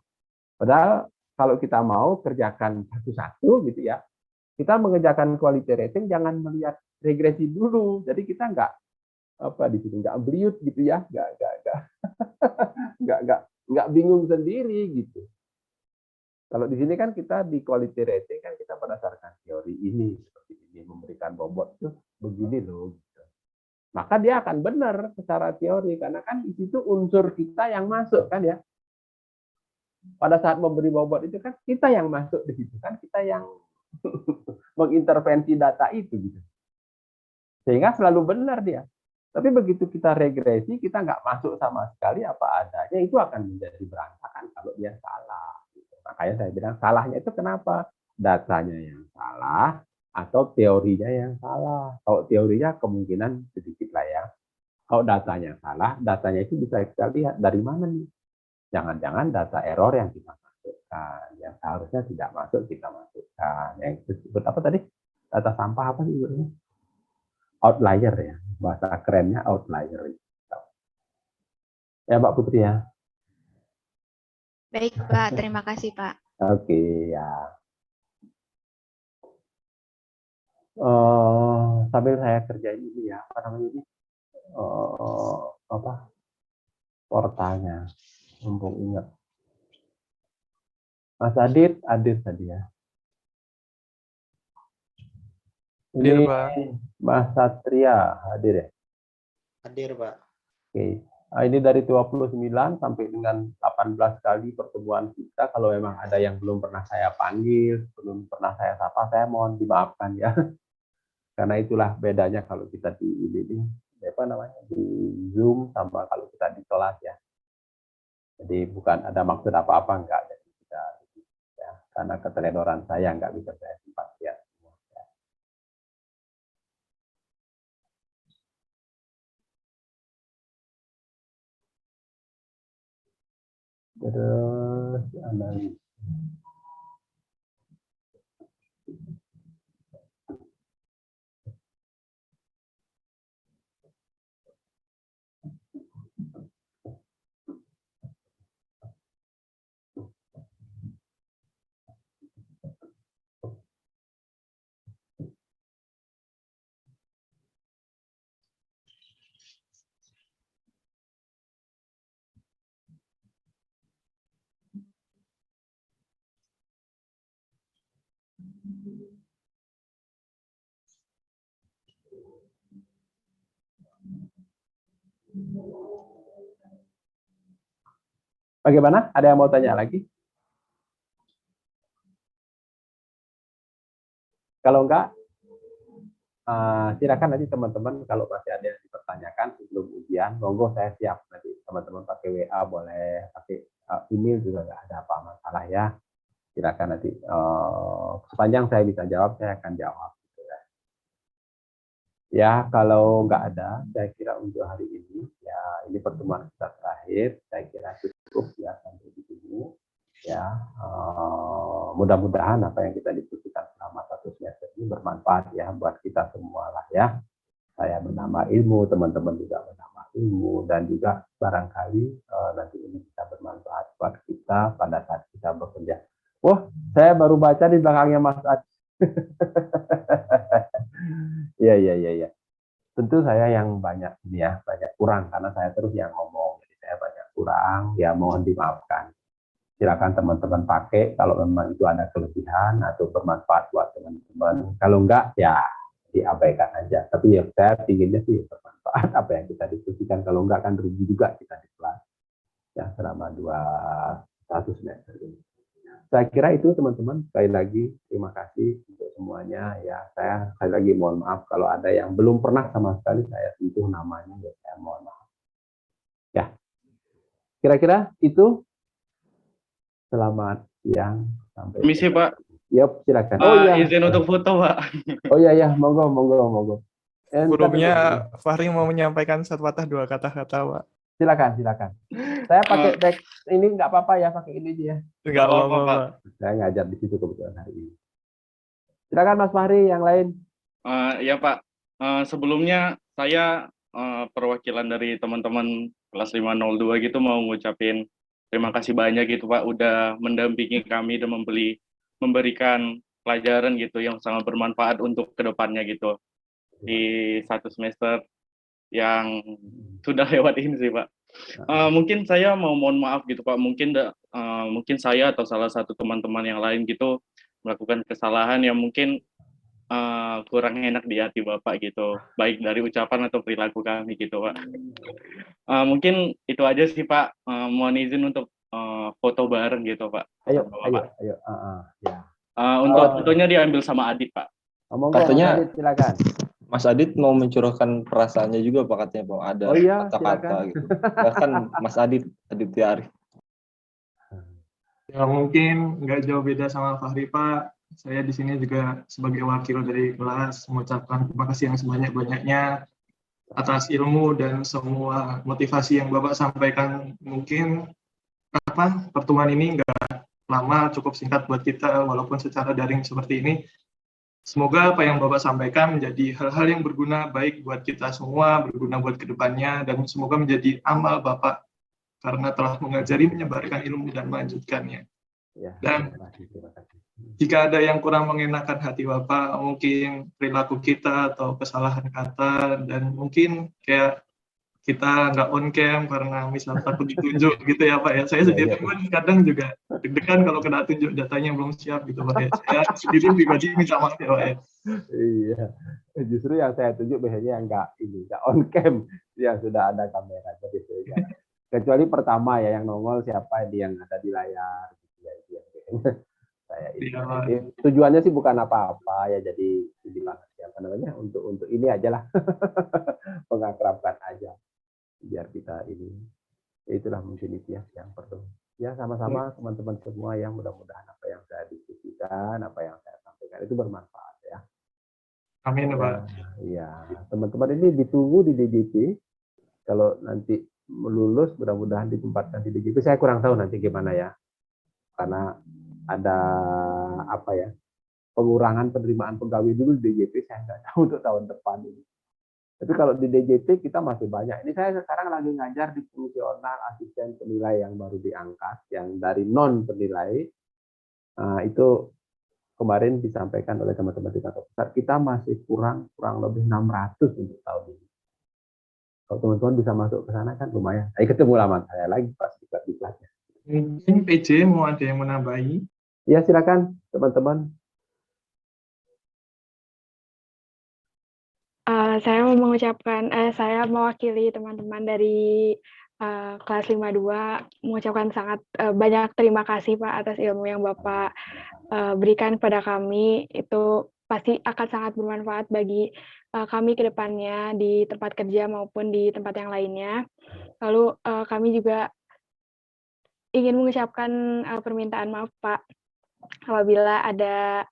Padahal kalau kita mau kerjakan satu-satu gitu ya, kita mengerjakan quality rating jangan melihat regresi dulu. Jadi kita di sini nggak beliut gitu ya, nggak bingung sendiri gitu. Kalau di sini kan kita di quality rating kan kita berdasarkan teori ini seperti ini, memberikan bobot tuh begini loh. Gitu. Maka dia akan benar secara teori karena kan di situ unsur kita yang masuk kan ya. Pada saat memberi bobot itu kan kita yang masuk di situ kan, kita yang mengintervensi data itu gitu. Sehingga selalu benar dia. Tapi begitu kita regresi, kita nggak masuk sama sekali apa adanya, itu akan menjadi berantakan kalau dia salah. Gitu. Makanya saya bilang salahnya itu kenapa? Datanya yang salah atau teorinya yang salah. Kalau teorinya kemungkinan sedikit lah ya. Kalau datanya salah, datanya itu bisa kita lihat dari mana nih. Jangan-jangan data error yang kita masukkan, yang seharusnya tidak masuk kita masukkan. Yang disebut apa tadi? Data sampah apa sih sebenarnya? Outlier ya, bahasa kerennya outlier. Ya Mbak Putri ya. Baik, Pak. Terima kasih, Pak. Oke ya. Sambil saya kerjain ini ya, apa namanya ini? Portalnya, mumpung ingat. Mas Adit tadi ya. Hadir, Ini Pak. Mas Satria hadir ya? Hadir, Pak. Oke. Nah, ini dari 29 sampai dengan 18 kali pertemuan kita. Kalau memang ada yang belum pernah saya panggil, belum pernah saya sapa, saya mohon dimaafkan ya. Karena itulah bedanya kalau kita di di Zoom sama kalau kita di kelas ya. Jadi bukan ada maksud apa-apa enggak. Jadi kita ya, karena keteledoran saya nggak bisa saya simpan ya. Terus analis. Bagaimana? Ada yang mau tanya lagi? Kalau enggak, silakan nanti teman-teman kalau masih ada yang dipertanyakan sebelum ujian, monggo saya siap. Nanti teman-teman pakai WA boleh, pakai email juga nggak ada apa masalah ya. Silakan nanti sepanjang saya bisa jawab, saya akan jawab. Ya, kalau nggak ada, saya kira untuk hari ini, ya ini pertemuan kita terakhir, saya kira cukup ya sampai di sini. Ya, mudah-mudahan apa yang kita diskusikan selama 1 semester ini bermanfaat ya buat kita semua lah ya. saya menambah ilmu, teman-teman juga menambah ilmu, dan juga barangkali nanti ini bisa bermanfaat buat kita pada saat kita bekerja. Wah, saya baru baca di belakangnya Mas Adi. Iya. Tentu saya yang banyak ini ya, banyak kurang karena saya terus yang ngomong, jadi saya banyak kurang, ya mohon dimaafkan. Silakan teman-teman pakai kalau memang itu ada kelebihan atau bermanfaat buat teman-teman. Kalau enggak, ya diabaikan aja. Tapi ya saya inginnya sih bermanfaat apa yang kita diskusikan. Kalau enggak kan rugi juga kita di kelas ya selama 1 semester ini. Saya kira itu teman-teman. Sekali lagi terima kasih untuk semuanya ya. Saya sekali lagi mohon maaf kalau ada yang belum pernah sama sekali saya sentuh namanya, ya saya mohon maaf. Ya. Kira-kira itu. Selamat siang sampai. Permisi Pak. Yap, silakan. Oh iya. Izin untuk foto Pak. Oh iya, monggo. Sebelumnya Fahri mau menyampaikan satu patah dua kata-kata, Pak. Silakan. Saya pakai teks ini nggak apa-apa ya, pakai ini aja ya. Nggak apa-apa, Pak. Saya ngajar di situ kebetulan hari ini. Silakan Mas Fahri, yang lain. Ya Pak. Sebelumnya saya perwakilan dari teman-teman kelas 502 gitu mau ngucapin terima kasih banyak gitu Pak udah mendampingi kami dan memberikan pelajaran gitu yang sangat bermanfaat untuk kedepannya gitu di 1 semester yang sudah lewat ini sih Pak. Mungkin saya mau mohon maaf gitu Pak, mungkin saya atau salah satu teman-teman yang lain gitu melakukan kesalahan yang mungkin kurang enak di hati Bapak gitu, baik dari ucapan atau perilaku kami gitu Pak. Mungkin itu aja sih Pak, mohon izin untuk foto bareng gitu Pak. Ayo. Ya. Untuk fotonya diambil sama Adit Pak. Katanya Adit, silakan. Mas Adit mau mencurahkan perasaannya juga Pak, katanya Pak, ada kata-kata gitu. Bahkan Mas Adit Arif. Ya mungkin nggak jauh beda sama Fahri Pak. Saya di sini juga sebagai wakil dari kelas mengucapkan terima kasih yang sebanyak-banyaknya atas ilmu dan semua motivasi yang Bapak sampaikan. Mungkin pertemuan ini nggak lama, cukup singkat buat kita walaupun secara daring seperti ini. Semoga apa yang Bapak sampaikan menjadi hal-hal yang berguna baik buat kita semua, berguna buat kedepannya, dan semoga menjadi amal Bapak karena telah mengajari, menyebarkan ilmu dan melanjutkannya. Ya, dan terima kasih. Jika ada yang kurang mengenakan hati Bapak, mungkin perilaku kita atau kesalahan kata, dan mungkin kayak kita nggak on cam karena misal takut ditunjuk gitu ya Pak ya. Saya sendiri pun kadang juga deg-degan kalau kena tunjuk datanya belum siap gitu Pak ya. Saya sendiri pribadi minta maaf ya Pak ya. Iya, justru yang saya tunjuk biasanya yang nggak on cam, yang sudah ada kamera. Jadi kecuali pertama ya yang nongol siapa yang ada di layar. Saya ini tujuannya sih bukan apa-apa ya, jadi apa namanya untuk ini aja lah. Mengakrabkan aja biar kita ini, itulah mungkin itu ya yang perlu ya, sama-sama teman-teman semua yang mudah-mudahan apa yang saya diskusikan, apa yang saya sampaikan itu bermanfaat ya. Amin Pak. Ya, teman-teman ini ditunggu di DJP. Kalau nanti lulus mudah-mudahan ditempatkan di DJP. Saya kurang tahu nanti gimana ya, karena ada pengurangan penerimaan pegawai dulu di DJP, saya nggak tahu untuk tahun depan ini. Tapi kalau di DJP kita masih banyak. Ini saya sekarang lagi ngajar di fungsional asisten penilai yang baru diangkat, yang dari non penilai. Itu kemarin disampaikan oleh teman-teman di kantor pusat, kita masih kurang lebih 600 untuk tahun ini. Kalau teman-teman bisa masuk ke sana kan lumayan. Saya ketemu lama saya lagi pas di kelasnya. Mungkin PJ mau ada yang menambahi? Ya silakan teman-teman. Saya mau mengucapkan, saya mewakili teman-teman dari kelas 52 mengucapkan sangat banyak terima kasih Pak atas ilmu yang Bapak berikan kepada kami. Itu pasti akan sangat bermanfaat bagi kami ke depannya di tempat kerja maupun di tempat yang lainnya. Lalu kami juga ingin mengucapkan permintaan maaf Pak apabila ada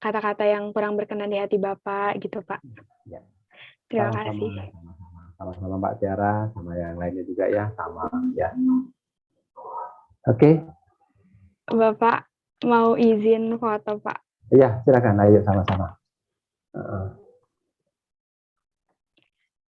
kata-kata yang kurang berkenan di hati Bapak gitu Pak. Ya. Terima kasih. Sama-sama Mbak Tiara, sama yang lainnya juga ya, sama ya. Oke. Bapak mau izin foto Pak? Iya, silakan, ayo sama-sama.